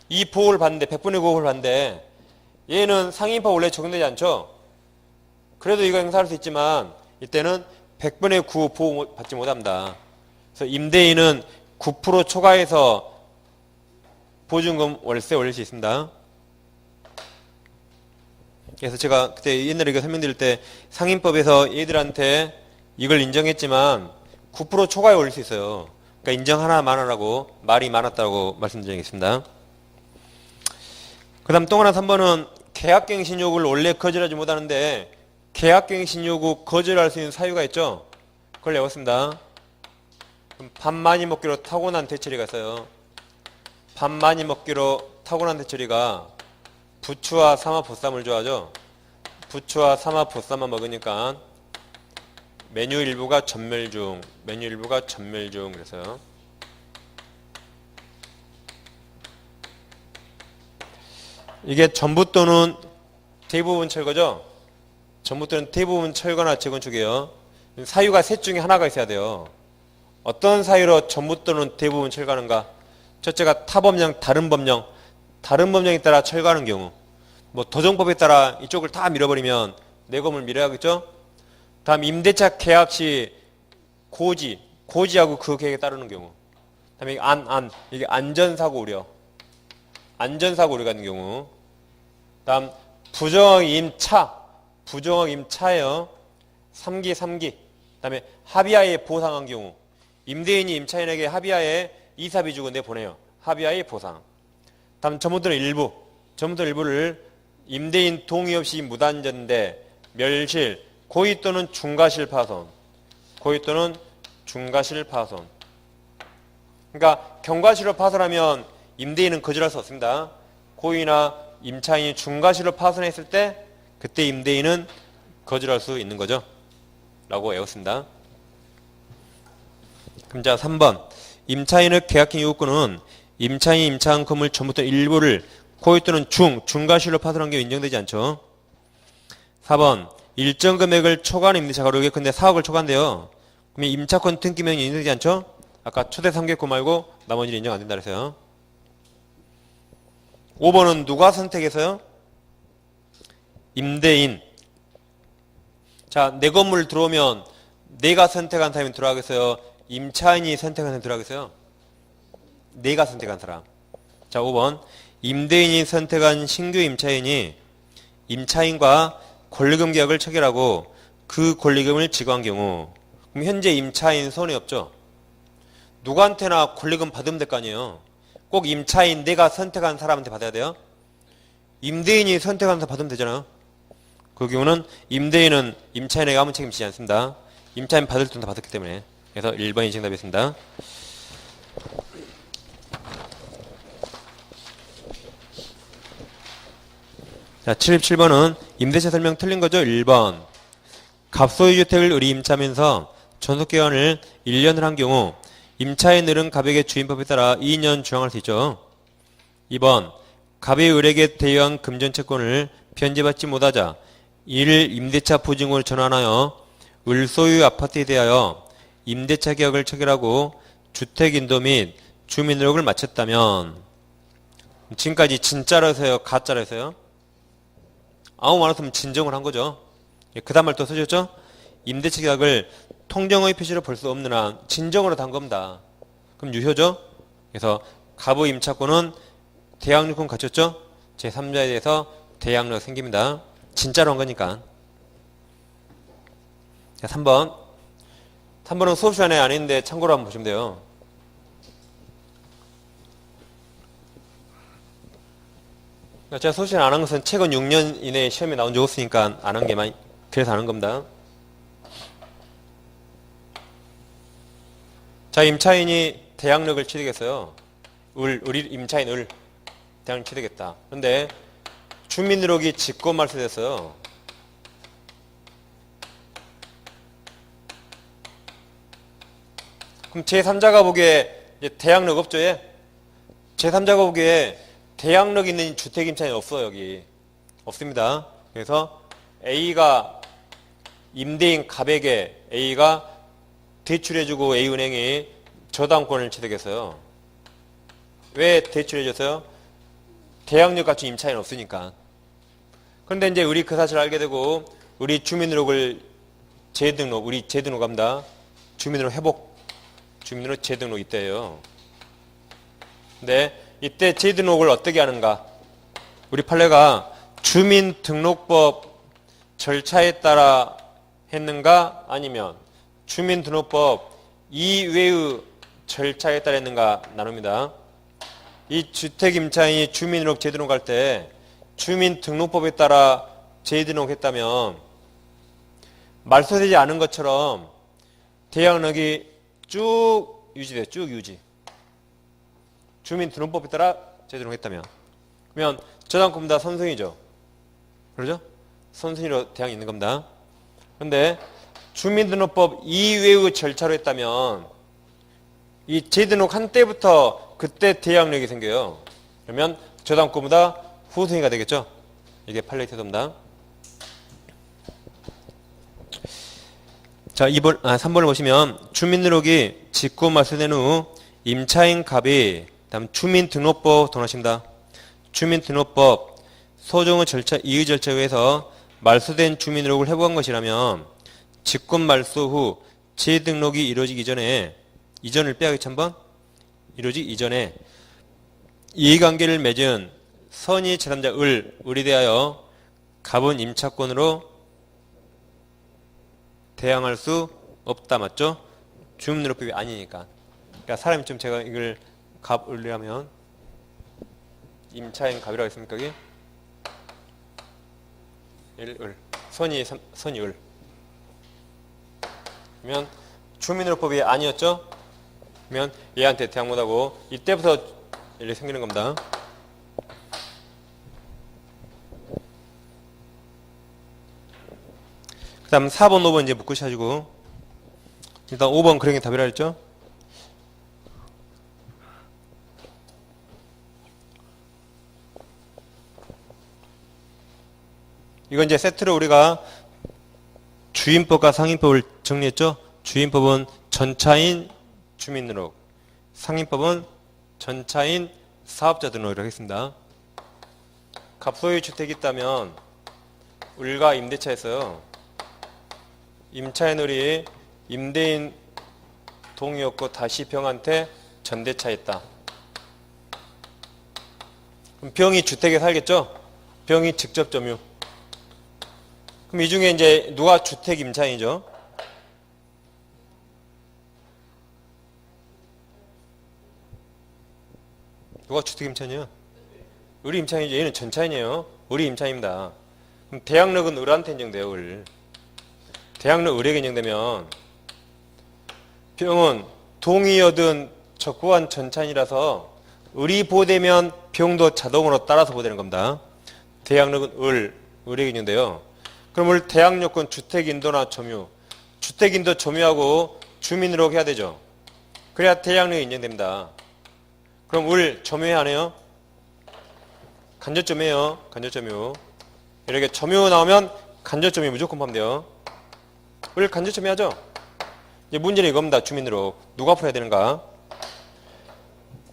이 보호를 받는데 100분의 9 보호를 받는데 얘는 상인법 원래 적용되지 않죠. 그래도 이거 행사할 수 있지만 이때는 100분의 9 보호 받지 못합니다. 그래서 임대인은 9% 초과해서 보증금 월세 올릴 수 있습니다. 그래서 제가 그때 옛날에 이거 설명드릴 때 상인법에서 얘들한테 이걸 인정했지만 9% 초과에 올릴 수 있어요. 그러니까 인정 하나만 하라고 말이 많았다고 말씀드리겠습니다. 그 다음 또 하나 3번은 계약갱신 요구를 원래 거절하지 못하는데 계약갱신 요구 거절할 수 있는 사유가 있죠. 그걸 외웠습니다. 밥 많이 먹기로 타고난 대처리가 있어요. 밥 많이 먹기로 타고난 대처리가 부추와 삼합 보쌈을 좋아하죠. 부추와 삼합 보쌈만 먹으니까 메뉴 일부가 전멸 중, 메뉴 일부가 전멸 중. 그래서요. 이게 전부 또는 대부분 철거죠. 전부 또는 대부분 철거나 재건축이에요. 사유가 셋 중에 하나가 있어야 돼요. 어떤 사유로 전부 또는 대부분 철거하는가? 첫째가 타법령, 다른 법령. 다른 법령에 따라 철거하는 경우. 뭐 도정법에 따라 이쪽을 다 밀어버리면 내 건물 밀어야겠죠? 다음 임대차 계약 시 고지하고 그 계획에 따르는 경우. 다음에 이게 안전사고 우려. 안전사고 우려가 있는 경우. 다음 부정확 임차예요. 3기. 다음에 합의하에 보상한 경우. 임대인이 임차인에게 합의하에 이사비 주고 내보내요. 합의하에 보상. 다음 전부터는 일부를 임대인 동의 없이 무단전대, 멸실, 고의 또는 중과실 파손. 고의 또는 중과실 파손. 그러니까 경과실로 파손하면 임대인은 거절할 수 없습니다. 고의나 임차인이 중과실로 파손했을 때 그때 임대인은 거절할 수 있는 거죠. 라고 외웠습니다. 그럼 자 3번. 임차인의 계약행 요구권은 임차인이 임차한 건물 전부 또는 일부를 고의 또는 중과실로 파손한 게 인정되지 않죠. 4번. 일정 금액을 초과하는 임대차가 예컨대 4억을 초과한대요. 그러면 임차권 등기명이 인정되지 않죠? 아까 초대 3개권 말고 나머지는 인정 안 된다 그랬어요. 5번은 누가 선택해서요? 임대인. 자, 내 건물 들어오면 내가 선택한 사람이 들어가겠어요? 임차인이 선택한 사람이 들어가겠어요? 내가 선택한 사람. 자, 5번. 임대인이 선택한 신규 임차인이 임차인과 권리금 계약을 체결하고 그 권리금을 지급한 경우, 그럼 현재 임차인 손해 없죠? 누구한테나 권리금 받으면 될 거 아니에요? 꼭 임차인 내가 선택한 사람한테 받아야 돼요? 임대인이 선택한 사람 받으면 되잖아요? 그 경우는 임대인은 임차인에게 아무 책임지지 않습니다. 임차인 받을 돈 다 받았기 때문에. 그래서 1번이 정답이었습니다. 자, 77번은 임대차 설명 틀린 거죠? 1번. 갑소유주택을 의리임차하면서 전속기간을 1년을 한 경우 임차인들은 갑에게 주임법에 따라 2년 주행할 수 있죠. 2번. 갑이 을에게 대여한 금전채권을 변제받지 못하자 이를 임대차 보증으로 전환하여 을 소유 아파트에 대하여 임대차 계약을 체결하고 주택인도 및 주민등록을 마쳤다면, 지금까지 진짜로 해서요? 가짜로 해서요? 아무 말 없으면 진정을 한 거죠. 그 다음 말 또 써줬죠? 임대차 계약을 통정의 표시로 볼 수 없는 한 진정으로 단 겁니다. 그럼 유효죠? 그래서 갑의 임차권은 대항력권 갖췄죠? 제3자에 대해서 대항력 생깁니다. 진짜로 한 거니까. 자, 3번. 3번은 수업 시간에 안 했는데 참고로 한번 보시면 돼요. 제가 수업 시간 안 한 것은 최근 6년 이내에 시험에 나온 적 없으니까 안 한 게 많이, 그래서 안 한 겁니다. 자, 임차인이 대항력을 취득했어요. 우리 임차인 대항력 취득했다. 그런데 주민등록이 직권 말소됐어요. 그럼 제3자가 보기에 이제 대항력 없죠, 얘? 제3자가 보기에 대항력 있는 주택 임차인이 없어요, 여기. 없습니다. 그래서 A가 임대인 갑에게 A가 대출해주고 A은행이 저당권을 취득했어요. 왜 대출해줬어요? 대항력 갖춘 임차인은 없으니까. 그런데 이제 우리 그 사실을 알게 되고 우리 주민등록을 우리 재등록합니다. 주민등록 회복, 주민등록 재등록 이때예요. 근데 이때 재등록을 어떻게 하는가? 우리 판례가 주민등록법 절차에 따라 했는가? 아니면 주민등록법 이외의 절차에 따라 했는가 나눕니다. 이 주택임차인이 주민등록 재등록할 때 주민등록법에 따라 재등록했다면 말소되지 않은 것처럼 대항력이 쭉 유지돼요. 쭉 유지. 주민등록법에 따라 재등록했다면. 그러면 저당권보다 선순위죠. 그러죠? 선순위로 대항이 있는 겁니다. 그런데 주민등록법 이외의 절차로 했다면 이 재등록한 때부터 그때 대항력이 생겨요. 그러면 저당권보다 후순위가 되겠죠. 이게 판례 태도입니다. 자, 3번을 보시면 주민등록이 직권 말소된 후 임차인 갑이 다음 주민등록법 동하십니다. 주민등록법 소정의 절차 이의 절차에 의해서 말소된 주민등록을 회복한 것이라면 직권 말소 후 재등록이 이루어지기 전에 이전을 빼야겠죠 한번? 이루어지기 이전에 이해관계를 맺은 선의 제3자 을에 대하여 갑은 임차권으로 대항할 수 없다. 맞죠? 주민등록법이 아니니까. 그러니까 사람이 좀 제가 이걸 갑을이라면 임차인 갑이라고 했습니까? 여기? 을 선이 을. 그러면 주민등록법이 아니었죠? 그러면 얘한테 대항 못하고 이때부터 일이 생기는 겁니다. 그 다음 4번, 5번 이제 묶으셔가지고 일단 5번 그런 게 답이라 했죠? 이건 이제 세트로 우리가 주임법과 상임법을 정리했죠? 주임법은 전차인 주민등록, 상임법은 전차인 사업자 등록이라고 하겠습니다. 갑소유 주택이 있다면 을과 임대차에서요. 임차인 을이 임대인 동의였고 다시 병한테 전대차했다. 그럼 병이 주택에 살겠죠? 병이 직접 점유. 그럼 이 중에 이제 누가 주택 임차인이죠? 누가 주택 임차인이에요? 을이 임차인이죠. 얘는 전차인이에요. 을이 임차인입니다. 그럼 대항력은 을한테 인정돼요. 을. 대항력 을에게 인정되면 병은 동의여든 적부한 전차인이라서 을이 보되면 병도 자동으로 따라서 보되는 겁니다. 대항력은 을에게 인정돼요. 그럼 을 대항력은 주택인도나 점유. 주택인도 점유하고 주민으로 해야 되죠. 그래야 대항력이 인정됩니다. 그럼 을 점유해야 하네요. 간접점유해요. 간접점유. 이렇게 점유 나오면 간접점유 무조건 포함돼요. 을 간접점유하죠. 이제 문제는 이겁니다. 주민으로 누가 풀어야 되는가?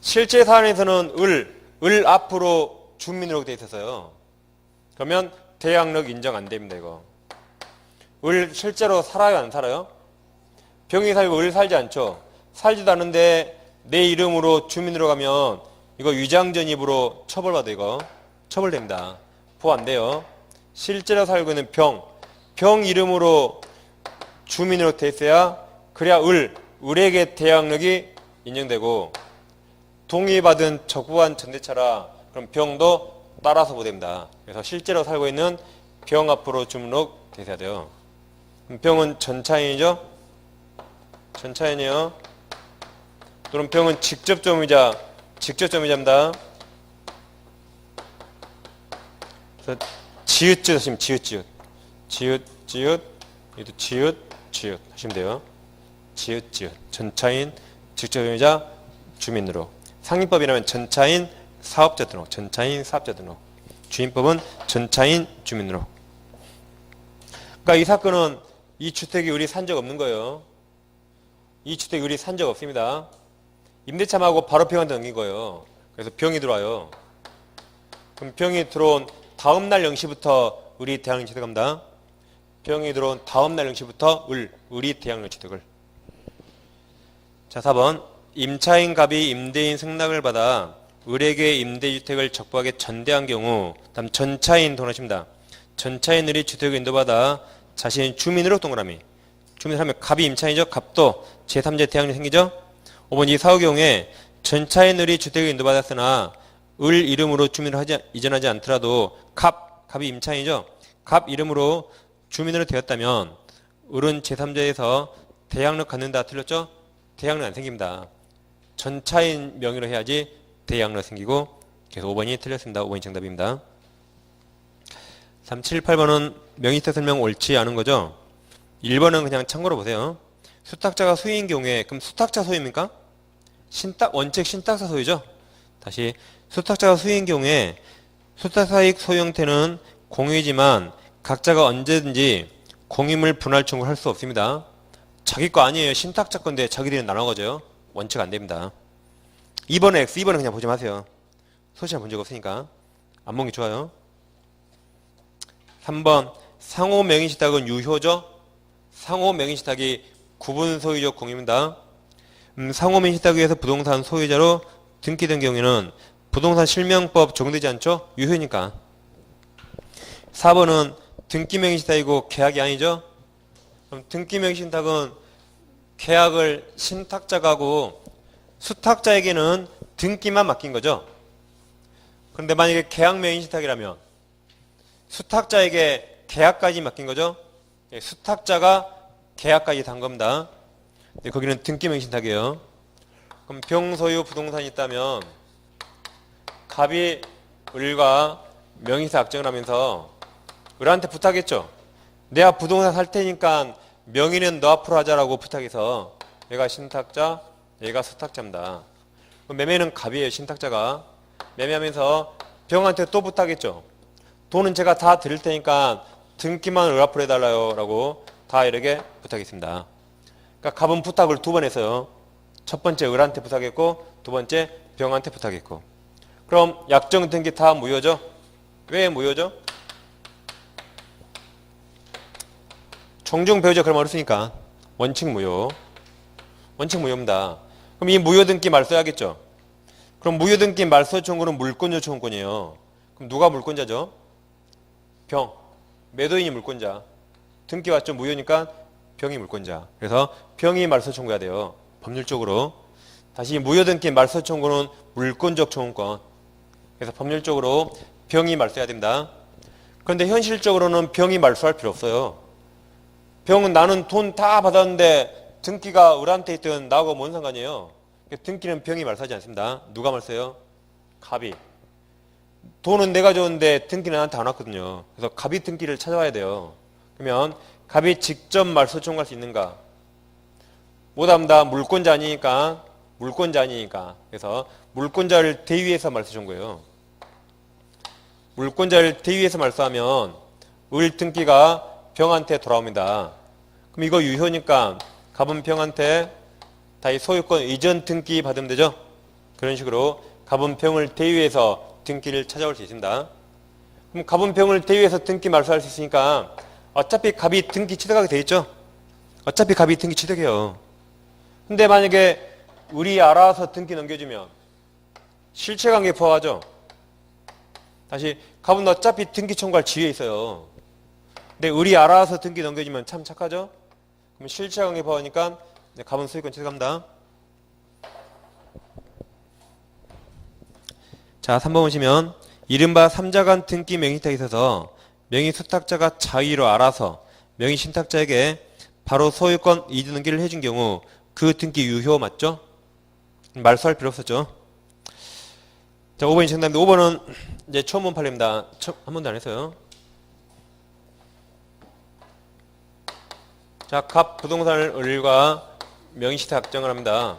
실제 사안에서는 을 앞으로 주민으로 되어 있어서요. 그러면 대항력 인정 안 됩니다. 이거. 을 실제로 살아요, 안 살아요? 병이 살고 을 살지 않죠. 살지도 않는데 내 이름으로 주민으로 가면 이거 위장전입으로 처벌받아. 이거 처벌됩니다. 보호 안 돼요. 실제로 살고 있는 병 이름으로 주민으로 돼 있어야 그래야 을에게 대항력이 인정되고 동의받은 적부한 전대차라 그럼 병도 따라서 보됩니다. 그래서 실제로 살고 있는 병 앞으로 주민으로 돼 있어야 돼요. 그럼 병은 전차인이죠? 전차인이에요. 또는 병은 직접점유자입니다. 그래서 지읒 하시면 지읒 여기도 지읒 하시면 돼요. 지읒 전차인 직접점유자 주민으로. 상임법이라면 전차인 사업자 등록, 주임법은 전차인 주민으로. 그러니까 이 사건은 이 주택이 을이 산 적 없는 거예요. 이 주택이 을이 산 적 없습니다. 임대차하고 바로 병한테 넘긴 거예요. 그래서 병이 들어와요. 그럼 병이 들어온 다음 날 0시부터 을이 대항력 취득합니다. 병이 들어온 다음 날 0시부터 을이 대항력 취득을. 자, 4번. 임차인 갑이 임대인 승낙을 받아 을에게 임대주택을 적부하게 전대한 경우, 다음 전차인 동일하십니다. 전차인 을이 주택을 인도받아 자신의 주민으로 동그라미. 주민을 하면 갑이 임차인이죠. 갑도 제3제 대항력이 생기죠. 5번 이 사후 경우에 전차인 을이 주택을 인도받았으나 을 이름으로 주민을 이전하지 않더라도 갑이 임차인이죠. 갑 이름으로 주민으로 되었다면 을은 제3제에서 대항력 갖는다. 틀렸죠? 대항력 안 생깁니다. 전차인 명의로 해야지 대항력 생기고. 그래서 5번이 틀렸습니다. 5번이 정답입니다. 3, 7, 8번은 명의시타 설명 옳지 않은 거죠. 1번은 그냥 참고로 보세요. 수탁자가 소유인 경우에 그럼 수탁자 소유입니까? 원칙 신탁사 소유죠. 다시 수탁자가 소유인 경우에 수탁사익 소유 형태는 공유이지만 각자가 언제든지 공유물 분할 청구를 할 수 없습니다. 자기 거 아니에요. 신탁자 건데 자기들이 나눠 가져요. 원칙 안 됩니다. 2번은 X, 2번은 그냥 보지 마세요. 소시장 본 적 없으니까 안 보는 게 좋아요. 3번 상호 명의신탁은 유효죠. 상호 명의신탁이 구분 소유적 공유입니다. 상호 명의신탁에 의해서 부동산 소유자로 등기된 경우에는 부동산 실명법 적용되지 않죠. 유효니까. 4번은 등기 명의신탁이고 계약이 아니죠. 그럼 등기 명의신탁은 계약을 신탁자가 하고 수탁자에게는 등기만 맡긴 거죠. 그런데 만약에 계약 명의신탁이라면 수탁자에게 계약까지 맡긴 거죠. 수탁자가 계약까지 단 겁니다. 근데 거기는 등기명의신탁이에요. 그럼 병소유 부동산이 있다면 갑이 을과 명의사 약정을 하면서 을한테 부탁했죠. 내가 부동산 살 테니까 명의는 너 앞으로 하자라고 부탁해서 얘가 신탁자, 얘가 수탁자입니다. 매매는 갑이에요. 신탁자가. 매매하면서 병한테 또 부탁했죠. 돈은 제가 다 드릴 테니까 등기만 을 앞으로 해달라요 라고 다 이렇게 부탁했습니다. 그러니까 갑은 부탁을 두 번 했어요. 첫 번째 을한테 부탁했고 두 번째 병한테 부탁했고. 그럼 약정 등기 다 무효죠? 왜 무효죠? 종중 배우자 그럼 어렵으니까 원칙 무효. 원칙 무효입니다. 그럼 이 무효 등기 말소해야겠죠? 그럼 무효 등기 말소 청구는 물권 요청권이에요. 그럼 누가 물권자죠? 병. 매도인이 물권자. 등기 왔죠? 무효니까 병이 물권자. 그래서 병이 말소 청구해야 돼요. 법률적으로. 다시 무효 등기 말소 청구는 물권적 청구권. 그래서 법률적으로 병이 말소해야 됩니다. 그런데 현실적으로는 병이 말소할 필요 없어요. 병은 나는 돈 다 받았는데 등기가 을한테 있든 나하고 뭔 상관이에요. 등기는 병이 말소하지 않습니다. 누가 말소해요? 갑이. 돈은 내가 줬는데 등기는 나한테 안 왔거든요. 그래서 갑이 등기를 찾아와야 돼요. 그러면 갑이 직접 말소 청구할 수 있는가? 못합니다. 물권자 아니니까. 물권자 아니니까. 그래서 물권자를 대위해서 말소 청구해요. 물권자를 대위해서 말소하면 을 등기가 병한테 돌아옵니다. 그럼 이거 유효니까 갑은 병한테 다시 소유권 이전 등기 받으면 되죠? 그런 식으로 갑은 병을 대위해서 등기를 찾아올 수 있습니다. 그럼 갑은 병을 대위해서 등기 말소할 수 있으니까 어차피 갑이 등기 취득하게 돼 있죠? 어차피 갑이 등기 취득해요. 근데 만약에 을이 알아서 등기 넘겨주면 실체관계 포함하죠? 다시 갑은 어차피 등기 청구할 지위에 있어요. 근데 을이 알아서 등기 넘겨주면 참 착하죠? 그럼 실체관계 포함하니까 갑은 소유권 취득합니다. 자, 3번 보시면 이른바 3자간 등기 명의탁에 있어서 명의 수탁자가 자의로 알아서 명의 신탁자에게 바로 소유권 이전 등기를 해준 경우 그 등기 유효 맞죠? 말소할 필요 없었죠. 자, 5번이 정답인데 5번은 이제 처음 본 판례입니다. 한 번도 안 했어요. 자, 갑 부동산을 을과 명의신탁 약정을 합니다.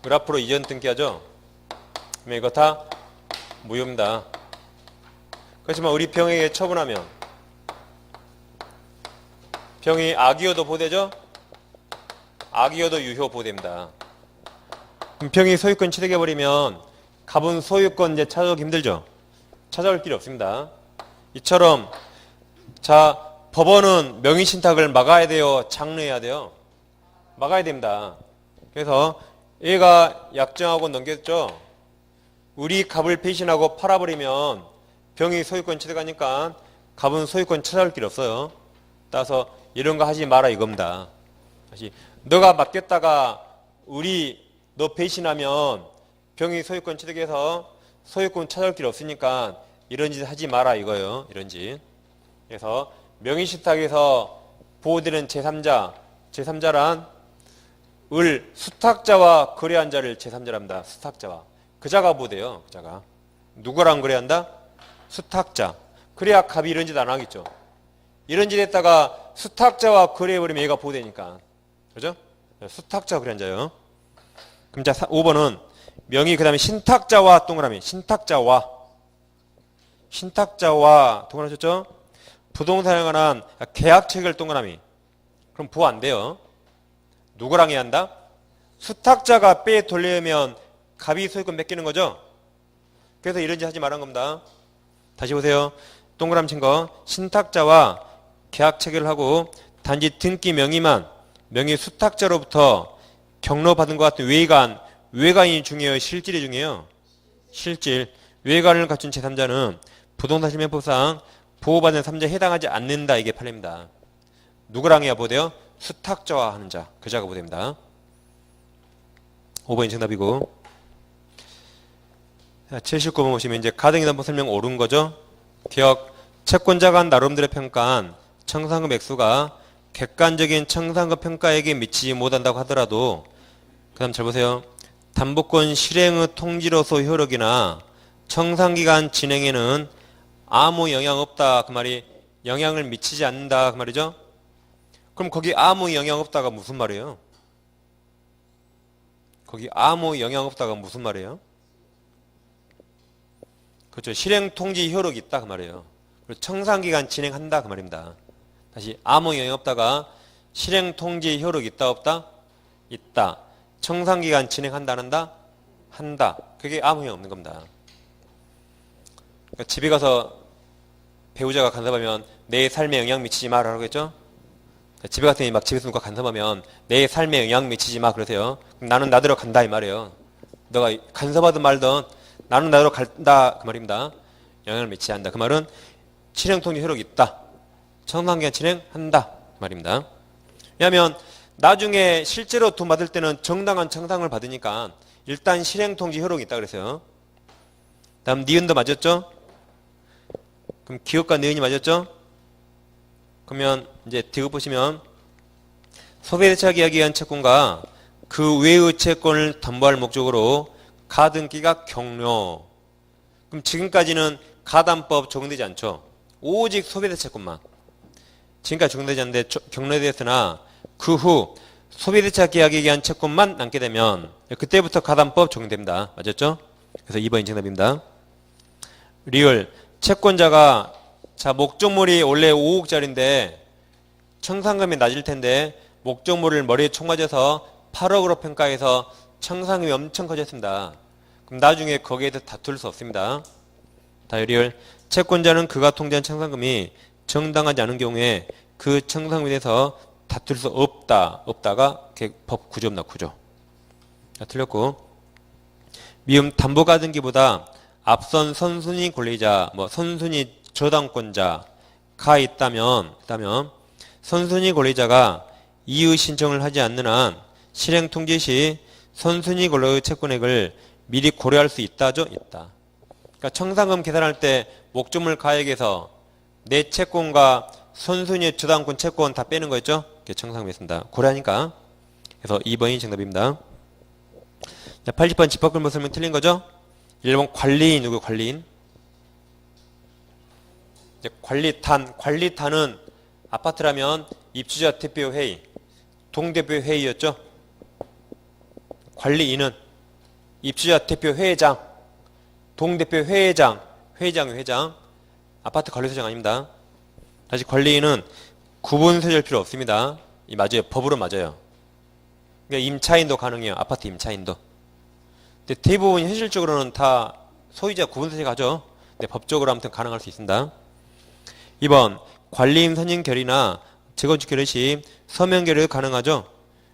을 앞으로 이전 등기하죠. 그러면 이거 다 무효입니다. 그렇지만 우리 병에게 처분하면 병이 악이어도 보호되죠? 악이어도 유효 보호됩니다. 그럼 병이 소유권 취득해버리면 갑은 소유권 이제 찾아오기 힘들죠? 찾아올 길이 없습니다. 이처럼 자 법원은 명의신탁을 막아야 돼요? 장려해야 돼요? 막아야 됩니다. 그래서 얘가 약정하고 넘겼죠? 우리 갑을 배신하고 팔아버리면 병이 소유권 취득하니까 갑은 소유권 찾아올 길 없어요. 따라서 이런 거 하지 마라 이겁니다. 다시 너가 맡겼다가 우리 너 배신하면 병이 소유권 취득해서 소유권 찾아올 길 없으니까 이런 짓 하지 마라 이거예요. 이런 짓. 그래서 명의신탁에서 보호되는 제3자, 제3자란 을 수탁자와 거래한 자를 제3자랍니다. 수탁자와. 그 자가 보호돼요. 그 자가. 누구랑 거래한다? 수탁자. 그래야 갑이 이런 짓 안 하겠죠. 이런 짓 했다가 수탁자와 거래해버리면 얘가 보호되니까. 그죠? 수탁자와 거래한 자요. 그럼 자 5번은 명의 그 다음에 신탁자와 동그라미. 신탁자와 동그라미셨죠? 부동산에 관한 계약체결 동그라미. 그럼 보호 안 돼요. 누구랑 해야 한다? 수탁자가 빼 돌려면 갑이 소유권 뺏기는 거죠? 그래서 이런 짓 하지 말란 겁니다. 다시 보세요. 동그라미 친 거. 신탁자와 계약 체결을 하고 단지 등기 명의만 명의 수탁자로부터 경로받은 것 같은 외관이 중요해요? 실질이 중요해요? 실질. 외관을 갖춘 제3자는 부동산 실명법상 보호받는 3자에 해당하지 않는다. 이게 판례입니다. 누구랑 해야 보호돼요? 수탁자와 하는 자. 그 자가 보호됩니다. 5번이 정답이고. 자, 79번 보시면 이제 가등기담보 설명 옳은 거죠. 기억. 채권자가 나름대로 평가한 청산금 액수가 객관적인 청산금 평가액에 미치지 못한다고 하더라도 그 다음 잘 보세요. 담보권 실행의 통지로서 효력이나 청산기간 진행에는 아무 영향 없다. 그 말이 영향을 미치지 않는다. 그 말이죠. 그럼 거기 아무 영향 없다가 무슨 말이에요? 거기 아무 영향 없다가 무슨 말이에요? 그렇죠. 실행 통지 효력이 있다. 그 말이에요. 그리고 청산기간 진행한다. 그 말입니다. 다시 아무 영향 없다가 실행 통지 효력이 있다 없다? 있다. 청산기간 진행한다 안 한다? 한다. 그게 아무 영향 없는 겁니다. 그러니까 집에 가서 배우자가 간섭하면 내 삶에 영향 미치지 마라고 했죠? 집에 갔더니 막 집에서 누가 간섭하면 내 삶에 영향 미치지 마 그러세요. 그럼 나는 나대로 간다 이 말이에요. 너가 간섭하든 말든 나는 나대로 간다 그 말입니다. 영향을 미치지 않는다. 그 말은 실행통지 효력이 있다. 청산기간 진행한다 그 말입니다. 왜냐하면 나중에 실제로 돈 받을 때는 정당한 청산을 받으니까 일단 실행통지 효력이 있다 그랬어요. 다음 니은도 맞았죠? 그럼 기업과 니은이 맞았죠? 그러면 이제 뒤에 보시면 소비대차 계약에 의한 채권과 그 외의 채권을 담보할 목적으로 가등기가 경료. 그럼 지금까지는 가담법 적용되지 않죠. 오직 소비대차 채권만. 지금까지 적용되지 않는데 경로되었으나 그 후 소비대차 계약에 의한 채권만 남게 되면 그때부터 가담법 적용됩니다. 맞았죠? 그래서 2번이 정답입니다. 리을 채권자가 자 목적물이 원래 5억짜리인데 청산금이 낮을 텐데 목적물을 머리에 총 맞아서 8억으로 평가해서 청산금이 엄청 커졌습니다. 그럼 나중에 거기에 대해서 다툴 수 없습니다. 다이리얼 채권자는 그가 통지한 청산금이 정당하지 않은 경우에 그 청산금에 대해서 다툴 수 없다가 법 구조입니다. 구조. 자, 틀렸고 미음 담보가등기보다 앞선 선순위 권리자 선순위 저당권자가 있다면 선순위 권리자가 이의 신청을 하지 않는 한 실행 통지 시 선순위 권리의 채권액을 미리 고려할 수 있다죠? 있다. 그러니까 청산금 계산할 때 목적물 가액에서 내 채권과 선순위 저당권 채권 다 빼는 거였죠? 이렇게 청산금했습니다. 고려하니까. 그래서 2번이 정답입니다. 자, 80번 집합근무 설명 틀린 거죠? 1번 관리인 누구 관리인? 이제 관리탄은 아파트라면 입주자 대표회의, 동대표회의였죠? 관리인은 입주자 대표회장, 동대표회장, 회장, 아파트 관리소장 아닙니다. 다시 관리인은 구분 세절 필요 없습니다. 이 맞아요. 법으로 맞아요. 그러니까 임차인도 가능해요. 아파트 임차인도. 근데 대부분 현실적으로는 다 소유자 구분 세제 가죠. 근데 법적으로 아무튼 가능할 수 있습니다. 2번 관리인 선임 결의나 재건축 결의 시 서면 결의 가능하죠.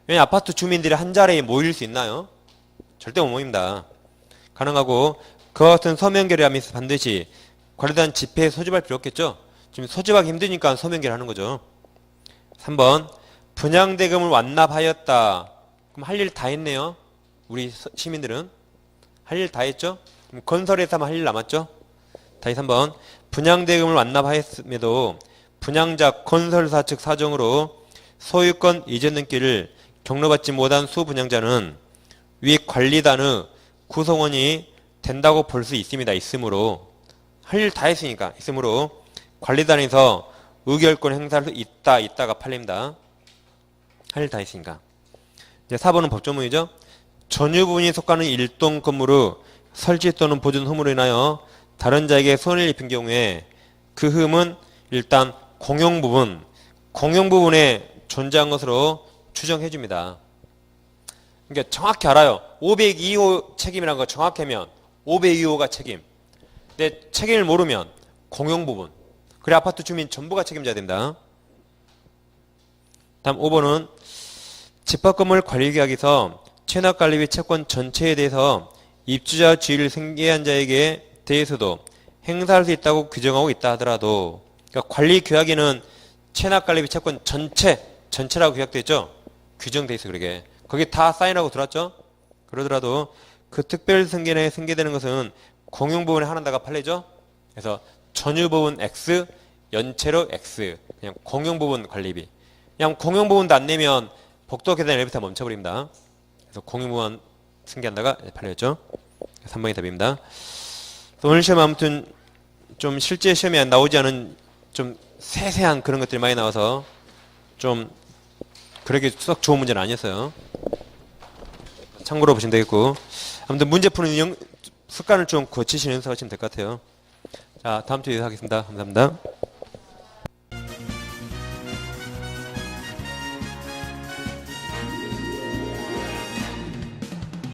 왜냐하면 아파트 주민들이 한 자리에 모일 수 있나요? 절대 못 모입니다. 가능하고 그와 같은 서면 결의하면 반드시 관리단 집회에 소집할 필요 없겠죠. 지금 소집하기 힘드니까 서면 결의하는 거죠. 3번 분양대금을 완납하였다. 그럼 할 일 다 했네요. 우리 시민들은 할 일 다 했죠. 그럼 건설회사만 할 일 남았죠. 다시 3번 분양대금을 완납하였음에도 분양자 건설사 측 사정으로 소유권 이전 등기를 경로받지 못한 수분양자는 위 관리단의 구성원이 된다고 볼 수 있습니다. 있으므로 할 일 다 했으니까 있으므로 관리단에서 의결권 행사할 수 있다가 팔립니다. 할 일 다 했으니까. 이제 4번은 법조문이죠. 전유 부분이 속하는 일동 건물의 설치 또는 보존 흠으로 인하여 다른 자에게 손해를 입힌 경우에 그 흠은 일단 공용 부분에 존재한 것으로 추정해 줍니다. 그러니까 정확히 알아요. 502호 책임이라는 거 정확히 하면 502호가 책임. 근데 책임을 모르면 공용 부분. 그래 아파트 주민 전부가 책임져야 된다. 다음 5번은 집합건물 관리계약에서 체납관리비 채권 전체에 대해서 입주자 지위를 승계한 자에게 대해서도 행사할 수 있다고 규정하고 있다 하더라도 그러니까 관리계약에는 체납관리비 채권 전체라고 규약되어 있죠. 규정되어 있어 그러게. 거기 다 사인하고 들어왔죠. 그러더라도 그 특별 승계에 승계되는 것은 공용 부분에 하나다가 팔리죠. 그래서 전유 부분 X, 연체로 X, 그냥 공용 부분 관리비. 그냥 공용부분도 안 내면 복도 계단 엘리베이터 멈춰버립니다. 그래서 공용부분 승계한다가 팔렸죠. 3번이 답입니다. 오늘 시험 아무튼 좀 실제 시험에 나오지 않은 좀 세세한 그런 것들이 많이 나와서 좀 그렇게 썩 좋은 문제는 아니었어요. 참고로 보시면 되겠고, 아무튼 문제 푸는 습관을 좀 고치시는 연습하시면 될 것 같아요. 자, 다음 주에 하겠습니다. 감사합니다.